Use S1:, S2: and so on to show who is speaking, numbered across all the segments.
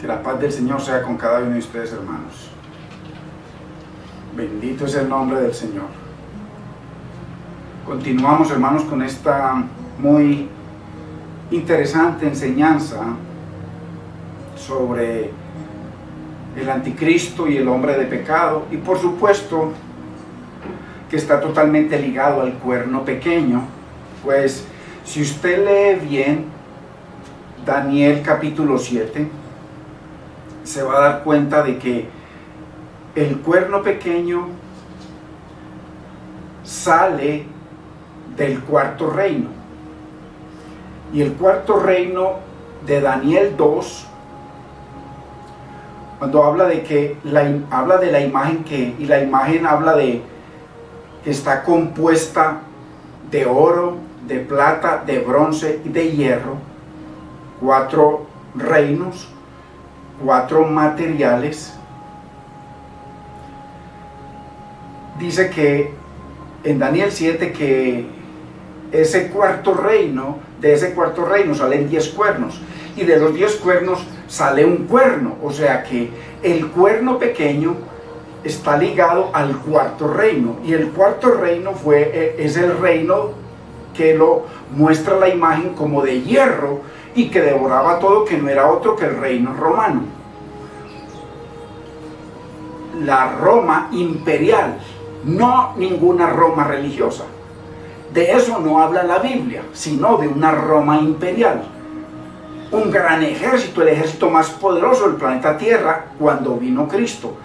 S1: Que la paz del Señor sea con cada uno de ustedes, hermanos. Bendito es el nombre del Señor. Continuamos, hermanos, con esta muy interesante enseñanza sobre el anticristo y el hombre de pecado, y por supuesto que está totalmente ligado al cuerno pequeño. Pues si usted lee bien Daniel capítulo 7, se va a dar cuenta de que el cuerno pequeño sale del cuarto reino, y el cuarto reino de Daniel 2, cuando habla de que habla de la imagen y la imagen habla de que está compuesta de oro, de plata, de bronce y de hierro, 4 reinos, 4 materiales. Dice que en Daniel 7 que de ese cuarto reino salen 10 cuernos, y de los 10 cuernos sale un cuerno, o sea que el cuerno pequeño está ligado al cuarto reino, y el cuarto reino es el reino que lo muestra la imagen como de hierro y que devoraba todo, que no era otro que el reino romano, la Roma imperial, no ninguna Roma religiosa. De eso no habla la Biblia, sino de una Roma imperial, un gran ejército, el ejército más poderoso del planeta Tierra cuando vino Cristo,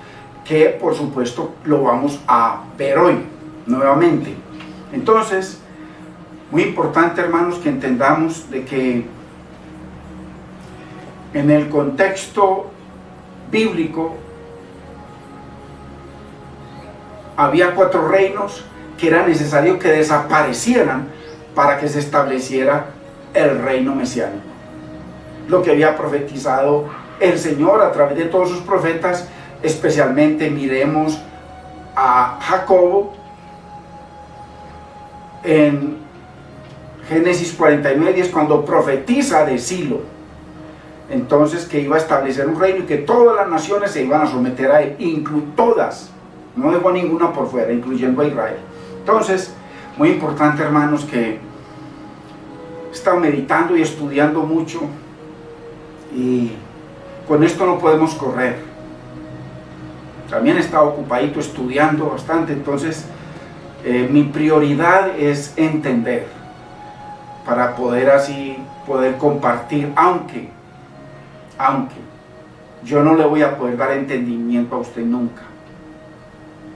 S1: que por supuesto lo vamos a ver hoy nuevamente. Entonces, muy importante, hermanos, que entendamos de que en el contexto bíblico había 4 reinos que era necesario que desaparecieran para que se estableciera el reino mesiánico. Lo que había profetizado el Señor a través de todos sus profetas, especialmente miremos a Jacobo en Génesis 49:10, cuando profetiza de Silo, entonces que iba a establecer un reino y que todas las naciones se iban a someter a él, todas, no dejó ninguna por fuera, incluyendo a Israel. Entonces, muy importante, hermanos, que he estado meditando y estudiando mucho, y con esto no podemos correr. También he estado ocupadito estudiando bastante, entonces mi prioridad es entender, para poder así compartir, aunque yo no le voy a poder dar entendimiento a usted nunca,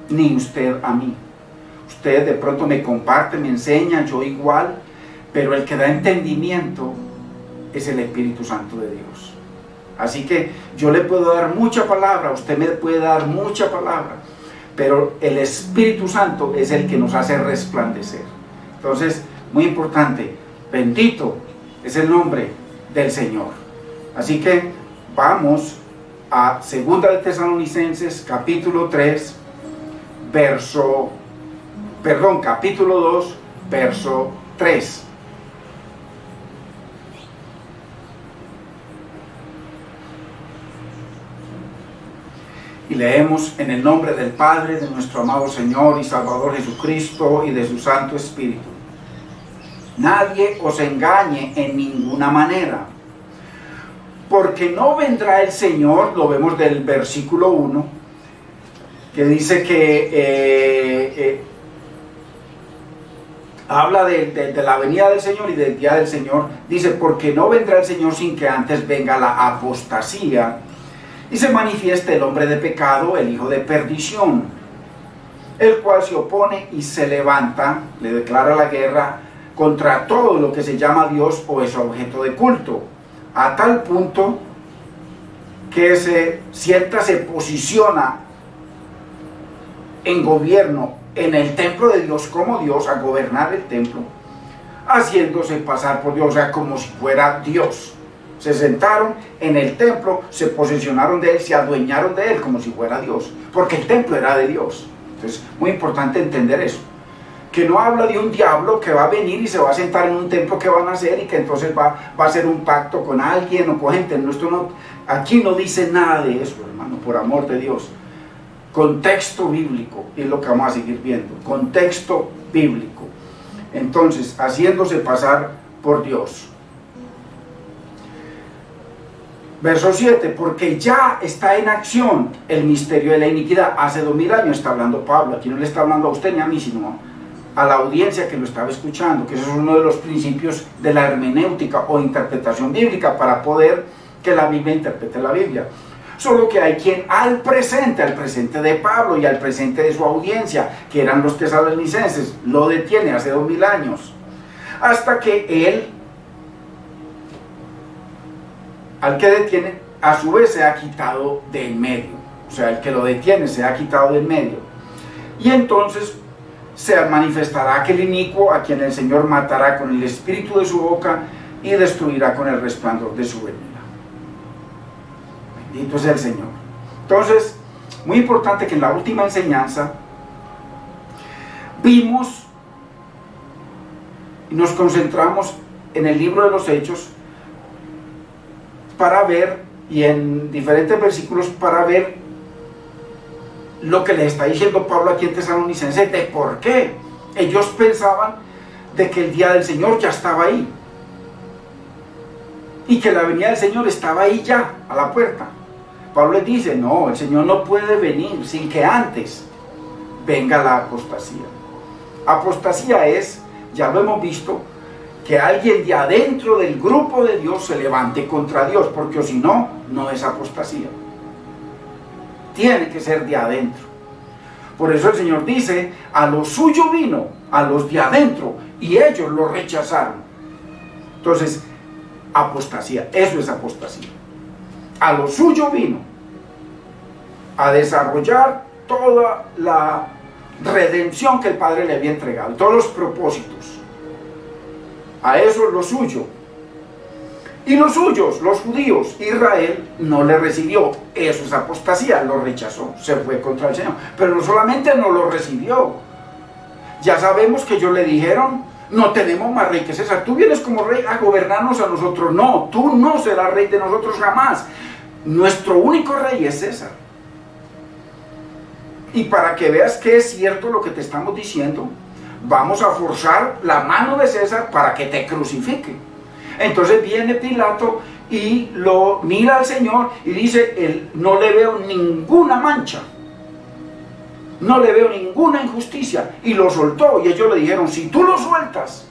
S1: ni usted a mí. Usted de pronto me comparte, me enseña, yo igual, pero el que da entendimiento es el Espíritu Santo de Dios. Así que yo le puedo dar mucha palabra, usted me puede dar mucha palabra, pero el Espíritu Santo es el que nos hace resplandecer. Entonces, muy importante, bendito es el nombre del Señor. Así que vamos a 2 de Tesalonicenses capítulo 3, capítulo 2, verso 3. Y leemos en el nombre del Padre, de nuestro amado Señor y Salvador Jesucristo y de su Santo Espíritu. Nadie os engañe en ninguna manera, porque no vendrá el Señor, lo vemos del versículo 1, que dice que habla de la venida del Señor y del día del Señor. Dice, porque no vendrá el Señor sin que antes venga la apostasía y se manifieste el hombre de pecado, el hijo de perdición, el cual se opone y se levanta, le declara la guerra contra todo lo que se llama Dios o es objeto de culto, a tal punto que se posiciona en gobierno en el templo de Dios como Dios, a gobernar el templo, haciéndose pasar por Dios, o sea, como si fuera Dios. Se sentaron en el templo, se posesionaron de él, se adueñaron de él como si fuera Dios, porque el templo era de Dios. Entonces, muy importante entender eso. que no habla de un diablo que va a venir y se va a sentar en un templo que van a hacer y que entonces va a hacer un pacto con alguien o con gente. Aquí no dice nada de eso, hermano, por amor de Dios. Contexto bíblico es lo que vamos a seguir viendo, contexto bíblico. Entonces, haciéndose pasar por Dios. Verso 7, porque ya está en acción el misterio de la iniquidad. Hace 2000 años está hablando Pablo, aquí no le está hablando a usted ni a mí, sino a la audiencia que lo estaba escuchando, que eso es uno de los principios de la hermenéutica o interpretación bíblica para poder que la Biblia interprete la Biblia. Solo que hay quien al presente de Pablo y al presente de su audiencia, que eran los tesalonicenses, lo detiene hace 2000 años, hasta que él, al que detiene, a su vez se ha quitado de en medio. O sea, el que lo detiene se ha quitado de en medio. Y entonces se manifestará aquel inicuo a quien el Señor matará con el espíritu de su boca y destruirá con el resplandor de su venida. Bendito sea el Señor. Entonces, muy importante que en la última enseñanza vimos y nos concentramos en el libro de los Hechos para ver, y en diferentes versículos para ver lo que les está diciendo Pablo aquí en Tesalonicenses, de por qué ellos pensaban de que el día del Señor ya estaba ahí y que la venida del Señor estaba ahí ya, a la puerta. Pablo les dice, no, el Señor no puede venir sin que antes venga la apostasía. Apostasía es, ya lo hemos visto, que alguien de adentro del grupo de Dios se levante contra Dios, porque si no, no es apostasía. Tiene que ser de adentro. Por eso el Señor dice, a lo suyo vino, a los de adentro, y ellos lo rechazaron. Entonces, apostasía, eso es apostasía. A lo suyo vino, a desarrollar toda la redención que el Padre le había entregado, todos los propósitos. A eso es lo suyo. Y los suyos, los judíos, Israel, no le recibió. Eso es apostasía, lo rechazó, se fue contra el Señor. Pero no solamente no lo recibió. Ya sabemos que ellos le dijeron, no tenemos más rey que César. Tú vienes como rey a gobernarnos a nosotros. No, tú no serás rey de nosotros jamás. Nuestro único rey es César. Y para que veas que es cierto lo que te estamos diciendo, vamos a forzar la mano de César para que te crucifique. Entonces viene Pilato y lo mira al Señor y dice, no le veo ninguna mancha, no le veo ninguna injusticia, y lo soltó. Y ellos le dijeron, si tú lo sueltas,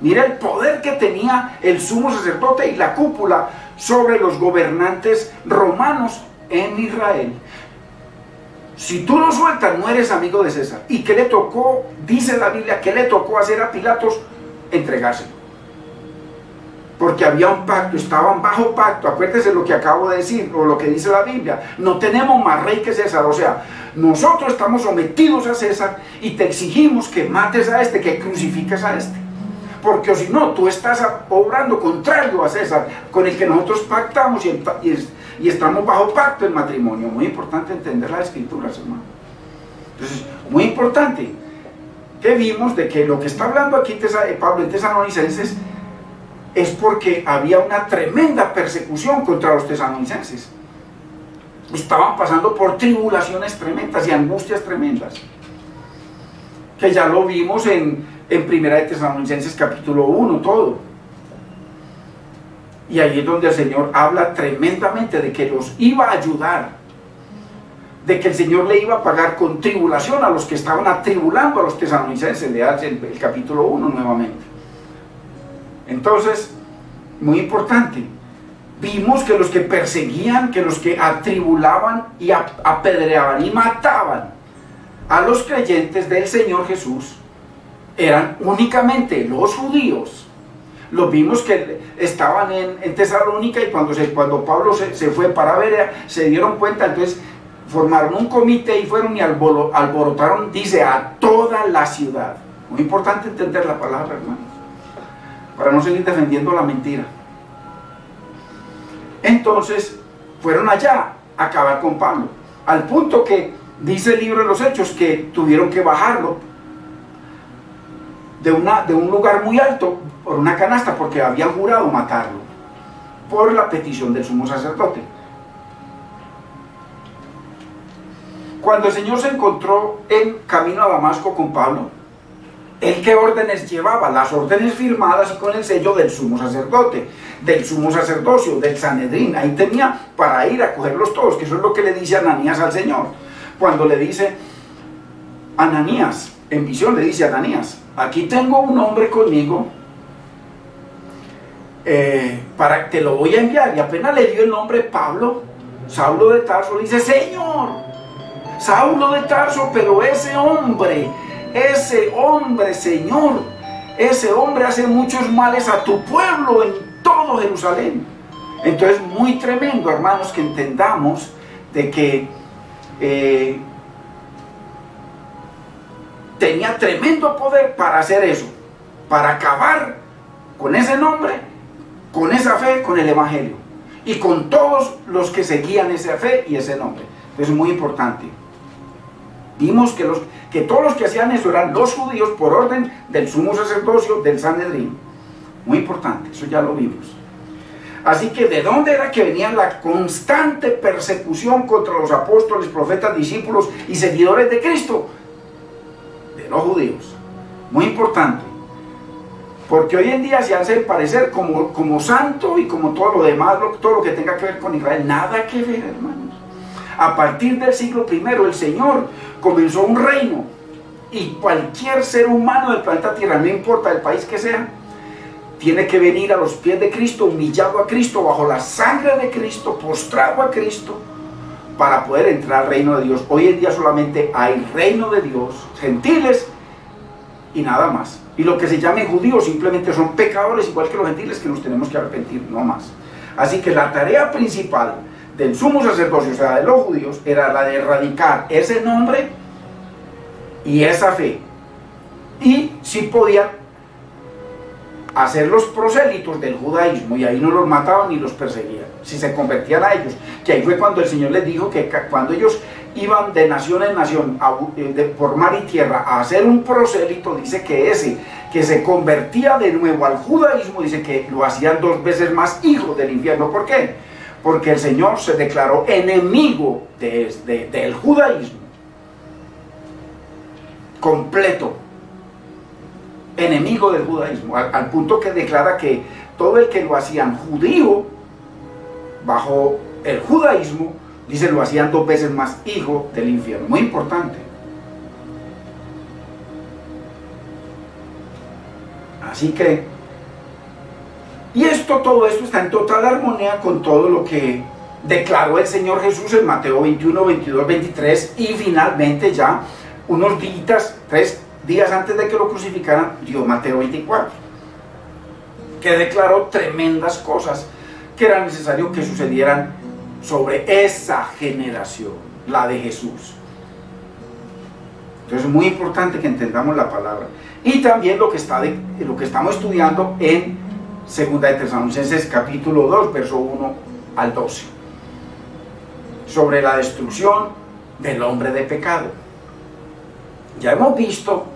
S1: mira el poder que tenía el sumo sacerdote y la cúpula sobre los gobernantes romanos en Israel. Si tú lo sueltas, no eres amigo de César. ¿Y qué le tocó? Dice la Biblia, ¿qué le tocó hacer a Pilatos? Entregárselo. Porque había un pacto, estaban bajo pacto. Acuérdese lo que acabo de decir, o lo que dice la Biblia. No tenemos más rey que César. O sea, nosotros estamos sometidos a César y te exigimos que mates a este, que crucifiques a este. Porque si no, tú estás obrando contrario a César, con el que nosotros pactamos y estamos bajo pacto en matrimonio. Muy importante entender las escrituras, hermano. Entonces, muy importante que vimos de que lo que está hablando aquí Pablo en Tesalonicenses es porque había una tremenda persecución contra los tesalonicenses. Estaban pasando por tribulaciones tremendas y angustias tremendas, que ya lo vimos en Primera de Tesalonicenses capítulo 1, todo. Y ahí es donde el Señor habla tremendamente de que los iba a ayudar, de que el Señor le iba a pagar con tribulación a los que estaban atribulando a los tesalonicenses. Lean el capítulo 1 nuevamente. Entonces, muy importante, vimos que los que perseguían, que los que atribulaban y apedreaban y mataban a los creyentes del Señor Jesús eran únicamente los judíos. Los vimos que estaban en Tesalónica, y cuando Pablo se fue para Berea, se dieron cuenta, entonces formaron un comité y fueron y alborotaron, dice, a toda la ciudad. Muy importante entender la palabra, hermanos, para no seguir defendiendo la mentira. Entonces fueron allá a acabar con Pablo, al punto que dice el libro de los Hechos que tuvieron que bajarlo de un lugar muy alto por una canasta, porque habían jurado matarlo por la petición del sumo sacerdote. Cuando el Señor se encontró en camino a Damasco con Pablo, ¿él qué órdenes llevaba? Las órdenes firmadas y con el sello del sumo sacerdote, del sumo sacerdocio, del Sanedrín. Ahí tenía para ir a cogerlos todos, que eso es lo que le dice Ananías al Señor. Cuando le dice, Ananías, en visión le dice a Ananías, aquí tengo un hombre conmigo, para que lo voy a enviar. Y apenas le dio el nombre Pablo, Saulo de Tarso, le dice, Señor, Saulo de Tarso, pero ese hombre, Señor, ese hombre hace muchos males a tu pueblo en todo Jerusalén. Entonces, muy tremendo, hermanos, que entendamos de que tenía tremendo poder para hacer eso, para acabar con ese nombre, con esa fe, con el evangelio y con todos los que seguían esa fe y ese nombre. Entonces, es muy importante. Vimos que todos los que hacían eso eran los judíos por orden del sumo sacerdocio, del Sanedrín. Muy importante, eso ya lo vimos. Así que, ¿de dónde era que venía la constante persecución contra los apóstoles, profetas, discípulos y seguidores de Cristo? De los judíos. Muy importante. Porque hoy en día se hace parecer como santo y como todo lo demás, todo lo que tenga que ver con Israel. Nada que ver, hermanos. A partir del siglo I, el Señor comenzó un reino. Y cualquier ser humano del planeta Tierra, no importa el país que sea, tiene que venir a los pies de Cristo, humillado a Cristo, bajo la sangre de Cristo, postrado a Cristo, para poder entrar al reino de Dios. Hoy en día solamente hay reino de Dios, gentiles y nada más. Y lo que se llamen judíos simplemente son pecadores, igual que los gentiles, que nos tenemos que arrepentir, no más. Así que la tarea principal del sumo sacerdocio, o sea, de los judíos, era la de erradicar ese nombre y esa fe. Y si podían hacer los prosélitos del judaísmo, y ahí no los mataban ni los perseguían, si se convertían a ellos, que ahí fue cuando el Señor les dijo que cuando ellos iban de nación en nación, por mar y tierra, a hacer un prosélito, dice que ese que se convertía de nuevo al judaísmo, dice que lo hacían 2 veces más hijo del infierno. ¿Por qué? Porque el Señor se declaró enemigo del judaísmo completo, enemigo del judaísmo, al punto que declara que todo el que lo hacían judío bajo el judaísmo, dice, lo hacían 2 veces más hijo del infierno. Muy importante. Así que, y todo esto está en total armonía con todo lo que declaró el Señor Jesús en Mateo 21, 22, 23, y finalmente ya unos días, 3 días antes de que lo crucificaran, dio Mateo 24, que declaró tremendas cosas que era necesario que sucedieran sobre esa generación, la de Jesús. Entonces es muy importante que entendamos la palabra. Y también lo que estamos estudiando en 2 de Tesalonicenses capítulo 2, verso 1 al 12, sobre la destrucción del hombre de pecado. Ya hemos visto,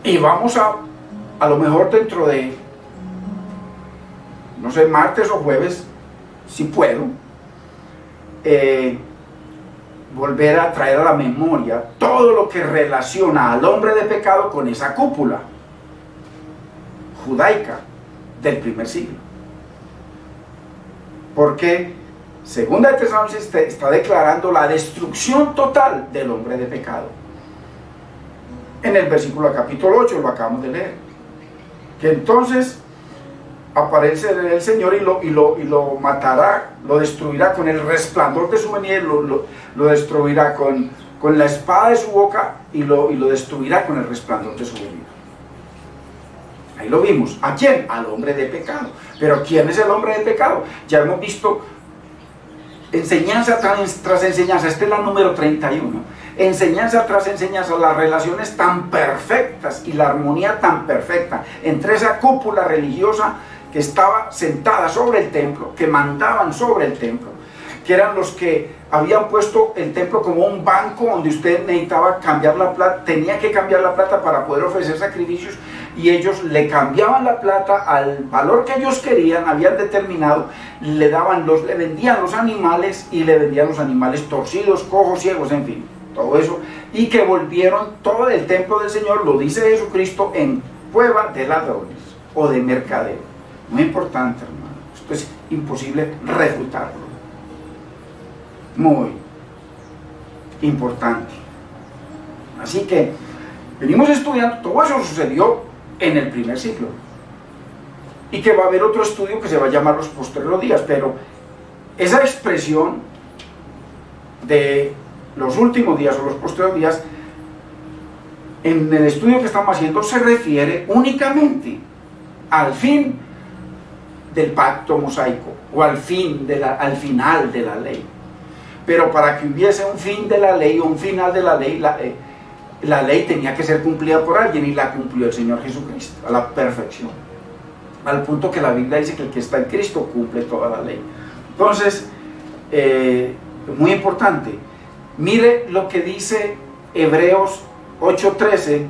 S1: y vamos a lo mejor dentro de, no sé, martes o jueves, si puedo, volver a traer a la memoria todo lo que relaciona al hombre de pecado con esa cúpula judaica del primer siglo. Porque 2 de Tesalonicenses está declarando la destrucción total del hombre de pecado. En el versículo del capítulo 8 lo acabamos de leer. Que entonces aparece el Señor y lo matará, lo destruirá con el resplandor de su venida, lo destruirá con la espada de su boca y lo destruirá con el resplandor de su venida. Ahí lo vimos. ¿A quién? Al hombre de pecado. Pero ¿quién es el hombre de pecado? Ya hemos visto enseñanza tras enseñanza. Esta es la número 31. Enseñanza tras enseñanza, las relaciones tan perfectas y la armonía tan perfecta entre esa cúpula religiosa que estaba sentada sobre el templo, que mandaban sobre el templo, que eran los que habían puesto el templo como un banco donde usted necesitaba cambiar la plata, tenía que cambiar la plata para poder ofrecer sacrificios, y ellos le cambiaban la plata al valor que ellos querían, habían determinado, le vendían los animales, y le vendían los animales torcidos, cojos, ciegos, en fin, todo eso, y que volvieron todo el templo del Señor, lo dice Jesucristo, en cueva de ladrones o de mercaderes. Muy importante, hermano. Esto es imposible refutarlo. Muy importante. Así que venimos estudiando, todo eso sucedió en el primer siglo. Y que va a haber otro estudio que se va a llamar los postreros días, pero esa expresión de los últimos días o los postreros días, en el estudio que estamos haciendo, se refiere únicamente al fin del pacto mosaico o al final de la ley. Pero para que hubiese un fin de la ley o un final de la ley, la ley tenía que ser cumplida por alguien, y la cumplió el Señor Jesucristo a la perfección, al punto que la Biblia dice que el que está en Cristo cumple toda la ley. Entonces, muy importante, mire lo que dice Hebreos 8:13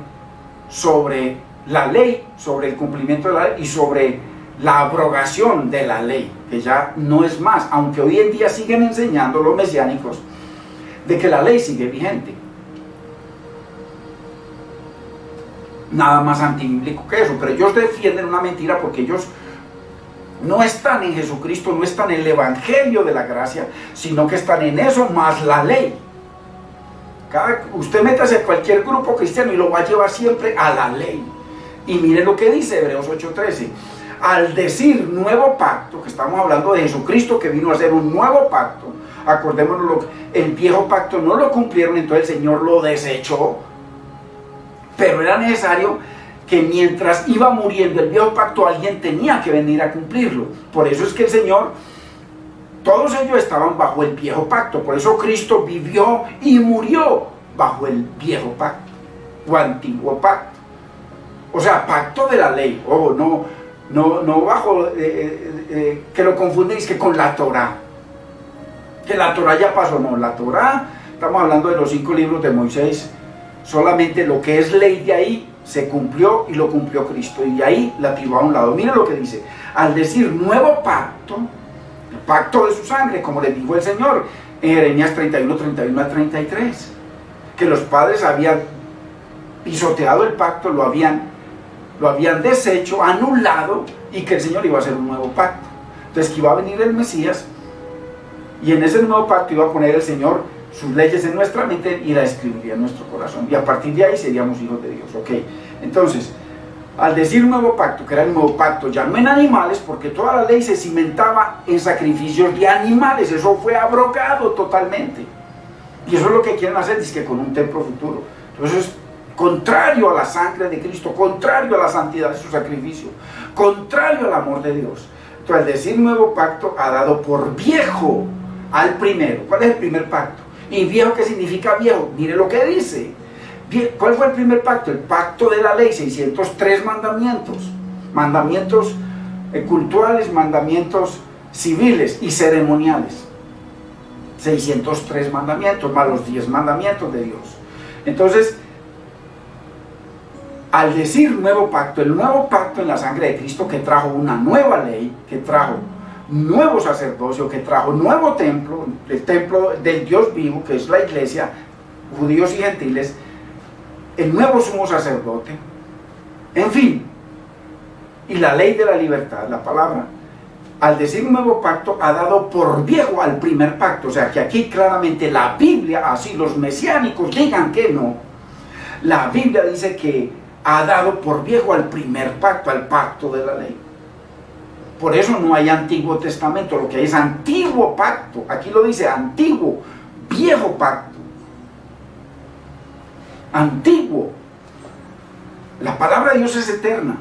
S1: sobre la ley, sobre el cumplimiento de la ley y sobre la abrogación de la ley, que ya no es más, aunque hoy en día siguen enseñando los mesiánicos de que la ley sigue vigente. Nada más antibíblico que eso, pero ellos defienden una mentira, porque ellos no están en Jesucristo, no están en el Evangelio de la gracia, sino que están en eso más la ley. Usted métase a cualquier grupo cristiano y lo va a llevar siempre a la ley. Y mire lo que dice Hebreos 8:13. Al decir nuevo pacto, que estamos hablando de Jesucristo que vino a hacer un nuevo pacto, acordémonos, el viejo pacto no lo cumplieron, entonces el Señor lo desechó, pero era necesario que mientras iba muriendo el viejo pacto, alguien tenía que venir a cumplirlo. Por eso es que el Señor, todos ellos estaban bajo el viejo pacto, por eso Cristo vivió y murió bajo el viejo pacto o antiguo pacto, o sea, pacto de la ley. No bajo, que lo confundéis que con la Torá, que la Torá ya pasó. No, la Torá, estamos hablando de los 5 libros de Moisés, solamente lo que es ley de ahí se cumplió, y lo cumplió Cristo, y de ahí la tiró a un lado. Mira lo que dice, al decir nuevo pacto, el pacto de su sangre, como le dijo el Señor en Jeremías 31 al 33, que los padres habían pisoteado el pacto, lo habían deshecho, anulado, y que el Señor iba a hacer un nuevo pacto. Entonces que iba a venir el Mesías, y en ese nuevo pacto iba a poner el Señor sus leyes en nuestra mente y la escribiría en nuestro corazón, y a partir de ahí seríamos hijos de Dios. Ok, entonces, al decir nuevo pacto, que era el nuevo pacto ya no en animales, porque toda la ley se cimentaba en sacrificios de animales, eso fue abrogado totalmente, y eso es lo que quieren hacer, es que con un templo futuro. Entonces, contrario a la sangre de Cristo, contrario a la santidad de su sacrificio, contrario al amor de Dios. Entonces, al decir nuevo pacto, ha dado por viejo al primero. ¿Cuál es el primer pacto? ¿Y viejo qué significa viejo? Mire lo que dice. ¿Cuál fue el primer pacto? El pacto de la ley, 603 mandamientos. Mandamientos cultuales, mandamientos civiles y ceremoniales. 603 mandamientos, más los 10 mandamientos de Dios. Entonces, al decir nuevo pacto, el nuevo pacto en la sangre de Cristo, que trajo una nueva ley, que trajo nuevo sacerdocio, que trajo nuevo templo, el templo del Dios vivo, que es la iglesia, judíos y gentiles, el nuevo sumo sacerdote, en fin, y la ley de la libertad, la palabra. Al decir nuevo pacto, ha dado por viejo al primer pacto. O sea que aquí claramente la Biblia, así los mesiánicos digan que no, la Biblia dice que ha dado por viejo al primer pacto, al pacto de la ley. Por eso no hay Antiguo Testamento, lo que hay es antiguo pacto. Aquí lo dice antiguo, viejo pacto. Antiguo. La palabra de Dios es eterna.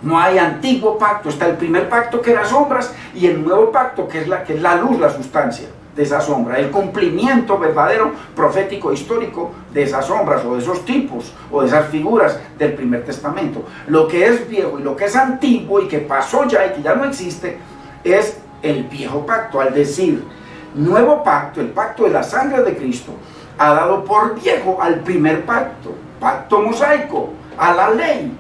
S1: No hay antiguo pacto, está el primer pacto que era sombras y el nuevo pacto que es la luz, la sustancia de esa sombra, el cumplimiento verdadero, profético, histórico de esas sombras o de esos tipos o de esas figuras del primer testamento. Lo que es viejo y lo que es antiguo y que pasó ya y que ya no existe es el viejo pacto. Al decir nuevo pacto, el pacto de la sangre de Cristo, ha dado por viejo al primer pacto, pacto mosaico, a la ley.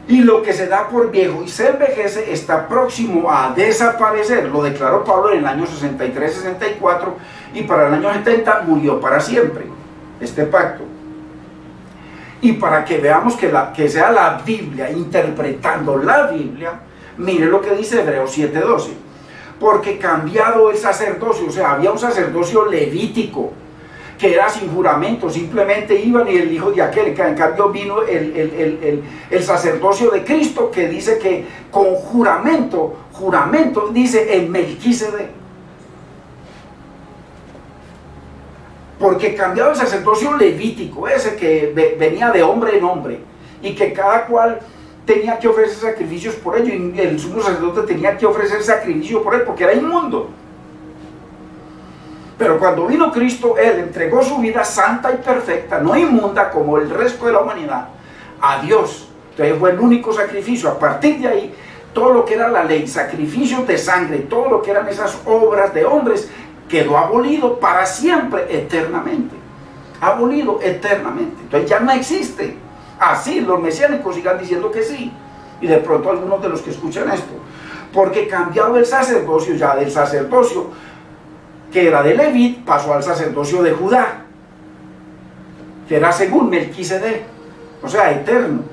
S1: Y lo que se da por viejo y se envejece está próximo a desaparecer. Lo declaró Pablo en el año 63-64 y para el año 70 murió para siempre este pacto. Y para que veamos que sea la Biblia, interpretando la Biblia, mire lo que dice Hebreos 7:12. Porque cambiado el sacerdocio, o sea, había un sacerdocio levítico, que era sin juramento, simplemente iban y el hijo de aquel, que en cambio vino el sacerdocio de Cristo, que dice que con juramento, dice en Melquisedec. Porque cambiado el sacerdocio levítico, ese que venía de hombre en hombre, y que cada cual tenía que ofrecer sacrificios por ello, y el sumo sacerdote tenía que ofrecer sacrificio por él, porque era inmundo. Pero cuando vino Cristo, Él entregó su vida santa y perfecta, no inmunda como el resto de la humanidad, a Dios. Entonces fue el único sacrificio. A partir de ahí, todo lo que era la ley, sacrificios de sangre, todo lo que eran esas obras de hombres, quedó abolido para siempre, eternamente. Abolido eternamente. Entonces ya no existe. Así los mesiánicos sigan diciendo que sí. Y de pronto algunos de los que escuchan esto. Porque cambiado el sacerdocio, ya del sacerdocio que era de Leví, pasó al sacerdocio de Judá, que era según Melquisedec, o sea, eterno.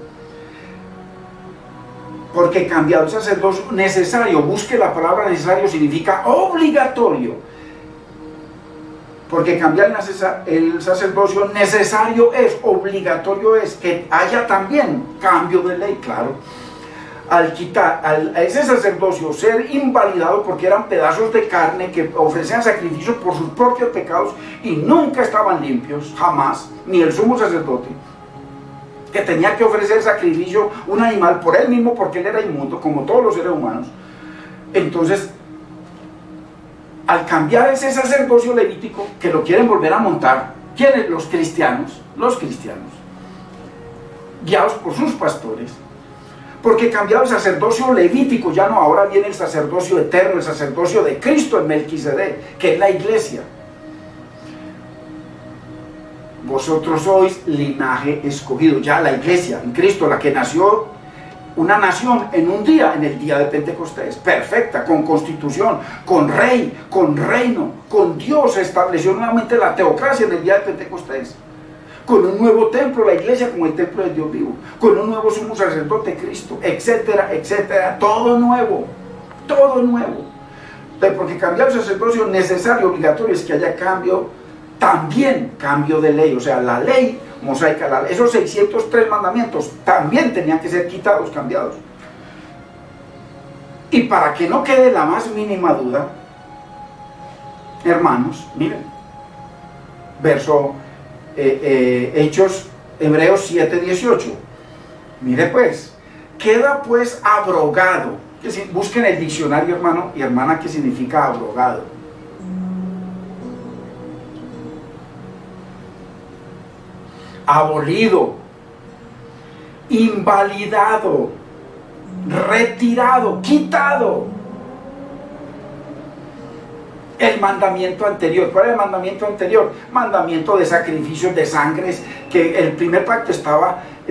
S1: Porque cambiado el sacerdocio necesario, busque la palabra necesario, significa obligatorio. Porque cambiar el sacerdocio necesario es, obligatorio es, que haya también cambio de ley, claro. Al quitar a ese sacerdocio ser invalidado, porque eran pedazos de carne que ofrecían sacrificios por sus propios pecados y nunca estaban limpios, jamás, ni el sumo sacerdote, que tenía que ofrecer sacrificio, un animal por él mismo, porque él era inmundo, como todos los seres humanos. Entonces, al cambiar ese sacerdocio levítico, que lo quieren volver a montar, ¿quiénes? Los cristianos, guiados por sus pastores. Porque cambiado el sacerdocio levítico, ya no, ahora viene el sacerdocio eterno, el sacerdocio de Cristo en Melquisedec, que es la iglesia. Vosotros sois linaje escogido, ya la iglesia en Cristo, la que nació una nación en un día, en el día de Pentecostés, perfecta, con constitución, con rey, con reino, con Dios. Se estableció nuevamente la teocracia en el día de Pentecostés. Con un nuevo templo, la iglesia como el templo de Dios vivo, con un nuevo sumo sacerdote Cristo, etcétera, etcétera, todo nuevo, todo nuevo. Porque cambiar el sacerdocio necesario, obligatorio, es que haya cambio, también cambio de ley, o sea, la ley mosaica, esos 603 mandamientos también tenían que ser quitados, cambiados. Y para que no quede la más mínima duda, hermanos, miren, verso Hechos, Hebreos 7:18. Mire pues, queda pues abrogado. Busquen el diccionario, hermano y hermana, qué significa abrogado. Abolido, invalidado, retirado, quitado. El mandamiento anterior. ¿Cuál es el mandamiento anterior? Mandamiento de sacrificios de sangres, que el primer pacto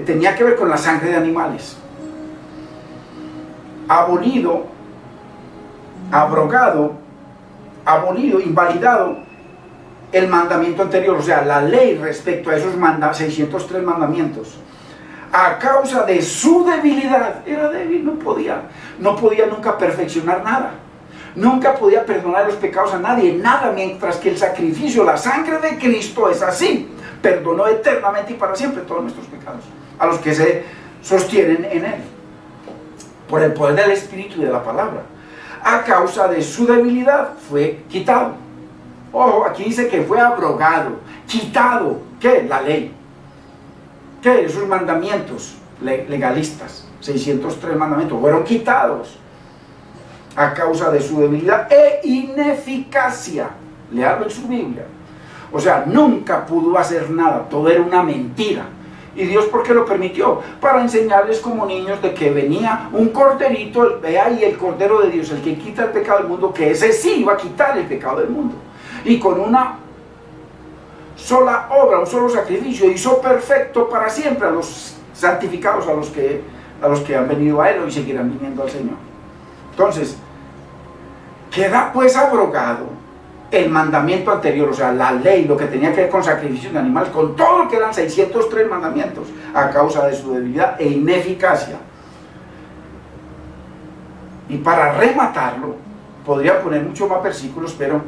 S1: tenía que ver con la sangre de animales. Abolido, abrogado, abolido, invalidado el mandamiento anterior, o sea, la ley respecto a esos 603 mandamientos. A causa de su debilidad, era débil, no podía nunca perfeccionar nada. Nunca podía perdonar los pecados a nadie, nada, mientras que el sacrificio, la sangre de Cristo es así. Perdonó eternamente y para siempre todos nuestros pecados, a los que se sostienen en Él, por el poder del Espíritu y de la palabra. A causa de su debilidad fue quitado. Ojo, aquí dice que fue abrogado, quitado. ¿Qué? La ley. ¿Qué? Esos mandamientos legalistas, 603 mandamientos, fueron quitados a causa de su debilidad e ineficacia. Learlo en su Biblia. O sea, nunca pudo hacer nada, todo era una mentira. ¿Y Dios por qué lo permitió? Para enseñarles como niños de que venía un corderito, ve ahí el Cordero de Dios, el que quita el pecado del mundo, que ese sí iba a quitar el pecado del mundo. Y con una sola obra, un solo sacrificio, hizo perfecto para siempre a los santificados, a los que han venido a Él y seguirán viniendo al Señor. Entonces, queda pues abrogado el mandamiento anterior, o sea, la ley, lo que tenía que ver con sacrificios de animales, con todo lo que eran 603 mandamientos, a causa de su debilidad e ineficacia. Y para rematarlo, podría poner muchos más versículos, pero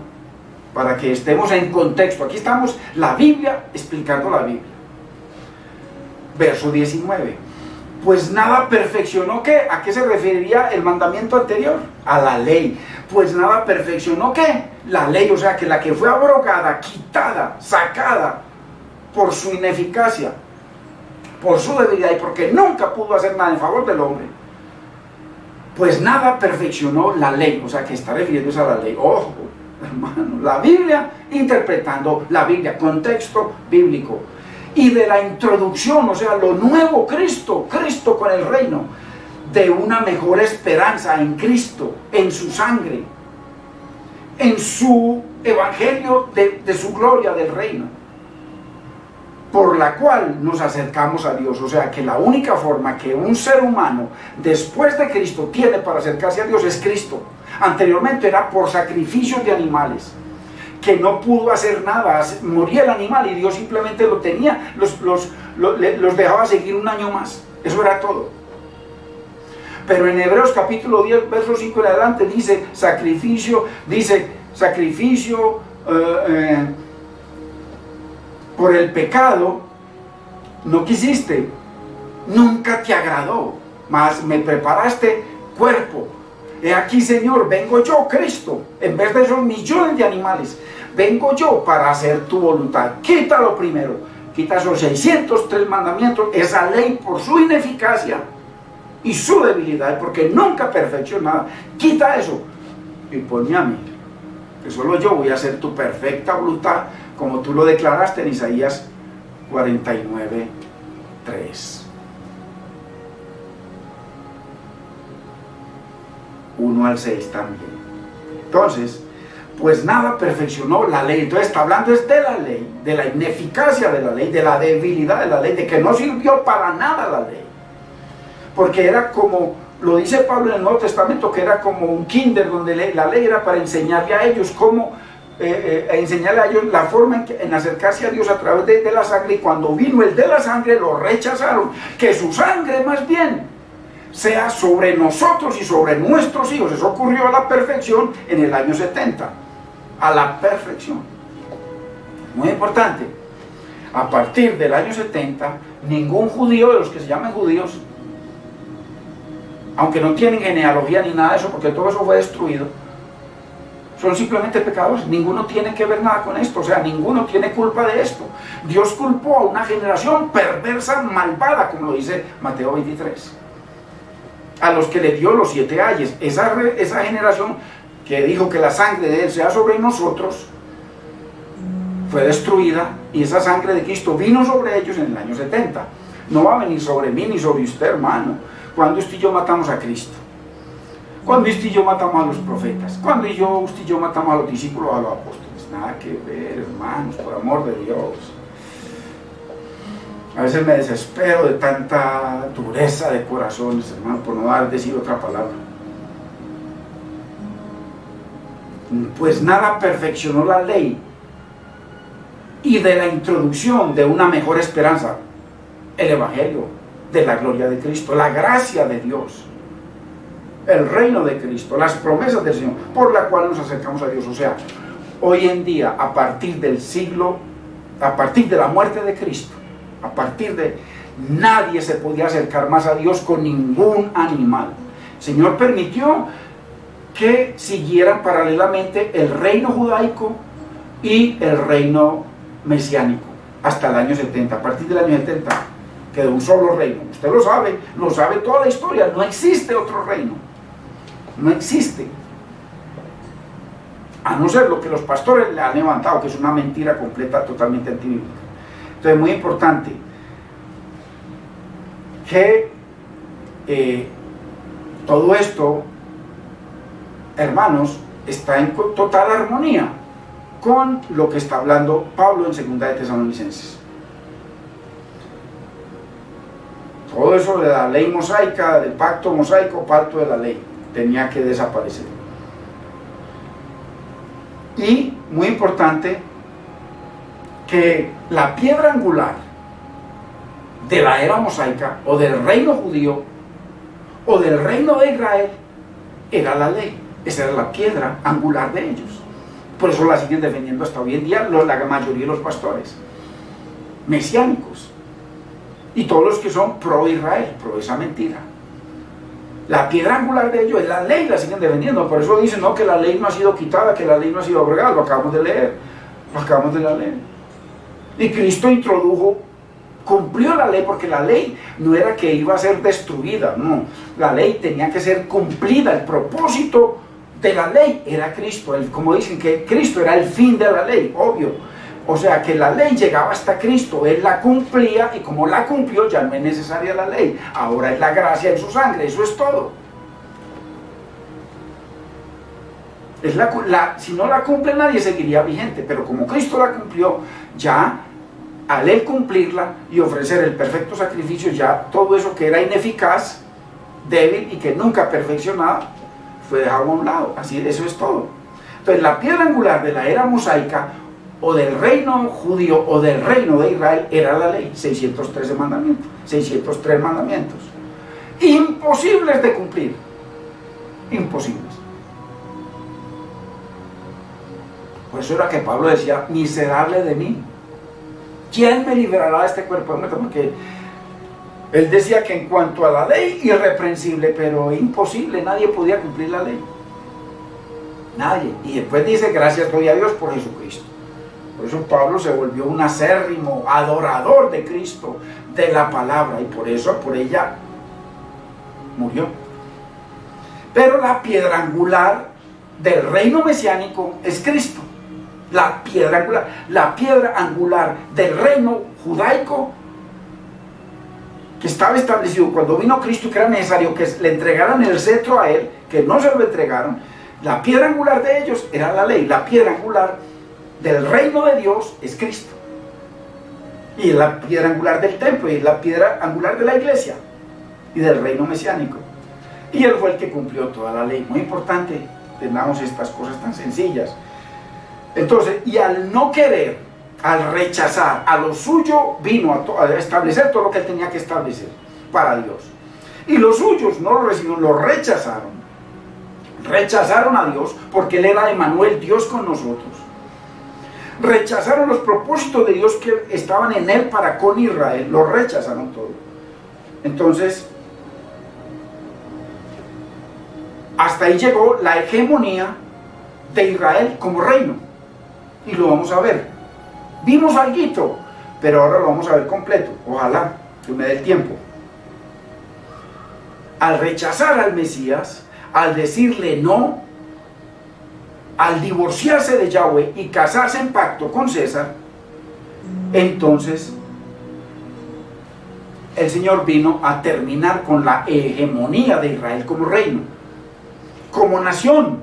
S1: para que estemos en contexto, aquí estamos, la Biblia, explicando la Biblia. Verso 19. Pues nada perfeccionó, ¿qué? ¿A qué se referiría el mandamiento anterior? A la ley. Pues nada perfeccionó, ¿qué? La ley, o sea, que la que fue abrogada, quitada, sacada por su ineficacia, por su debilidad y porque nunca pudo hacer nada en favor del hombre, pues nada perfeccionó la ley, o sea, que está refiriéndose a la ley. Ojo, hermano, la Biblia, interpretando la Biblia, contexto bíblico. Y de la introducción, o sea, lo nuevo, Cristo con el reino, de una mejor esperanza en Cristo, en su sangre, en su evangelio de su gloria del reino, por la cual nos acercamos a Dios. O sea, que la única forma que un ser humano después de Cristo tiene para acercarse a Dios es Cristo. Anteriormente era por sacrificios de animales, que no pudo hacer nada, moría el animal y Dios simplemente lo tenía, los dejaba seguir un año más, eso era todo. Pero en Hebreos capítulo 10, verso 5 en adelante, dice sacrificio por el pecado no quisiste, nunca te agradó, mas me preparaste cuerpo. He aquí, Señor, vengo yo, Cristo, en vez de esos millones de animales, vengo yo para hacer tu voluntad. Quítalo primero, quita esos 603 mandamientos, esa ley por su ineficacia y su debilidad, porque nunca perfeccionó nada. Quita eso y ponme a mí, que solo yo voy a hacer tu perfecta voluntad, como tú lo declaraste en Isaías 49:3. 1 al 6 también. Entonces, pues nada perfeccionó la ley. Entonces está hablando es de la ley, de la ineficacia de la ley, de la debilidad de la ley, de que no sirvió para nada la ley. Porque era como, lo dice Pablo en el Nuevo Testamento, que era como un kinder, donde la ley era para enseñarle a ellos cómo, enseñarle a ellos la forma en acercarse a Dios a través de la sangre. Y cuando vino el de la sangre, lo rechazaron. Que su sangre más bien sea sobre nosotros y sobre nuestros hijos. Eso ocurrió a la perfección en el año 70. A la perfección. Muy importante. A partir del año 70, ningún judío de los que se llaman judíos, aunque no tienen genealogía ni nada de eso, porque todo eso fue destruido, son simplemente pecadores. Ninguno tiene que ver nada con esto, o sea, ninguno tiene culpa de esto. Dios culpó a una generación perversa, malvada, como lo dice Mateo 23. A los que le dio los 7 ayes, esa generación que dijo que la sangre de Él sea sobre nosotros, fue destruida, y esa sangre de Cristo vino sobre ellos en el año 70. No va a venir sobre mí ni sobre usted, hermano. Cuando usted y yo matamos a Cristo, cuando usted y yo matamos a los profetas, cuando usted y yo matamos a los discípulos, a los apóstoles, nada que ver, hermanos, por amor de Dios. A veces me desespero de tanta dureza de corazones, hermano, por no decir otra palabra. Pues nada perfeccionó la ley, y de la introducción de una mejor esperanza, el evangelio de la gloria de Cristo, la gracia de Dios, el reino de Cristo, las promesas del Señor, por la cual nos acercamos a Dios. O sea, hoy en día, a partir del siglo, a partir de la muerte de Cristo, a partir de, nadie se podía acercar más a Dios con ningún animal. El Señor permitió que siguieran paralelamente el reino judaico y el reino mesiánico hasta el año 70. A partir del año 70 quedó un solo reino. Usted lo sabe toda la historia. No existe otro reino, no existe, a no ser lo que los pastores le han levantado, que es una mentira completa, totalmente antibíblica. Entonces, muy importante, que todo esto, hermanos, está en total armonía con lo que está hablando Pablo en 2 de Tesalonicenses. Todo eso de la ley mosaica, del pacto mosaico, pacto de la ley, tenía que desaparecer. Y, muy importante, que la piedra angular de la era mosaica, o del reino judío, o del reino de Israel, era la ley. Esa era la piedra angular de ellos. Por eso la siguen defendiendo hasta hoy en día la mayoría de los pastores mesiánicos y todos los que son pro Israel, pro esa mentira. La piedra angular de ellos es la ley, la siguen defendiendo. Por eso dicen, no, que la ley no ha sido quitada, que la ley no ha sido abrogada. Lo acabamos de leer, lo acabamos de leer. Y Cristo introdujo, cumplió la ley, porque la ley no era que iba a ser destruida, no. La ley tenía que ser cumplida. El propósito de la ley era Cristo. Como dicen que Cristo era el fin de la ley, obvio. O sea que la ley llegaba hasta Cristo, Él la cumplía, y como la cumplió ya no es necesaria la ley. Ahora es la gracia en su sangre, eso es todo. Si no la cumple nadie seguiría vigente, pero como Cristo la cumplió, ya al Él cumplirla y ofrecer el perfecto sacrificio, ya todo eso que era ineficaz, débil y que nunca perfeccionaba, fue dejado a un lado. Así, eso es todo. Entonces la piedra angular de la era mosaica, o del reino judío o del reino de Israel, era la ley, 613 mandamientos, 603 mandamientos, imposibles de cumplir, imposibles. Por eso era que Pablo decía, miserable de mí, ¿quién me librará de este cuerpo de muerte? Porque él decía que en cuanto a la ley, irreprensible, pero imposible, nadie podía cumplir la ley, nadie. Y después dice, gracias doy a Dios por Jesucristo. Por eso Pablo se volvió un acérrimo adorador de Cristo, de la palabra, y por eso, por ella, murió. Pero la piedra angular del reino mesiánico es Cristo. La piedra angular del reino judaico, que estaba establecido cuando vino Cristo, que era necesario que le entregaran el cetro a Él, que no se lo entregaron. La piedra angular de ellos era la ley. La piedra angular del reino de Dios es Cristo, y es la piedra angular del templo, y es la piedra angular de la iglesia y del reino mesiánico, y Él fue el que cumplió toda la ley. Muy importante, tengamos estas cosas tan sencillas. Entonces, y al no querer, al rechazar a lo suyo, vino a establecer todo lo que Él tenía que establecer para Dios, y los suyos no lo recibieron, lo rechazaron a Dios, porque Él era Emmanuel, Dios con nosotros. Rechazaron los propósitos de Dios que estaban en Él para con Israel, lo rechazaron todo. Entonces, hasta ahí llegó la hegemonía de Israel como reino, y lo vamos a ver. Vimos algo, pero ahora lo vamos a ver completo, ojalá que me dé el tiempo. Al rechazar al Mesías, al decirle no, al divorciarse de Yahweh y casarse en pacto con César, entonces el Señor vino a terminar con la hegemonía de Israel como reino, como nación.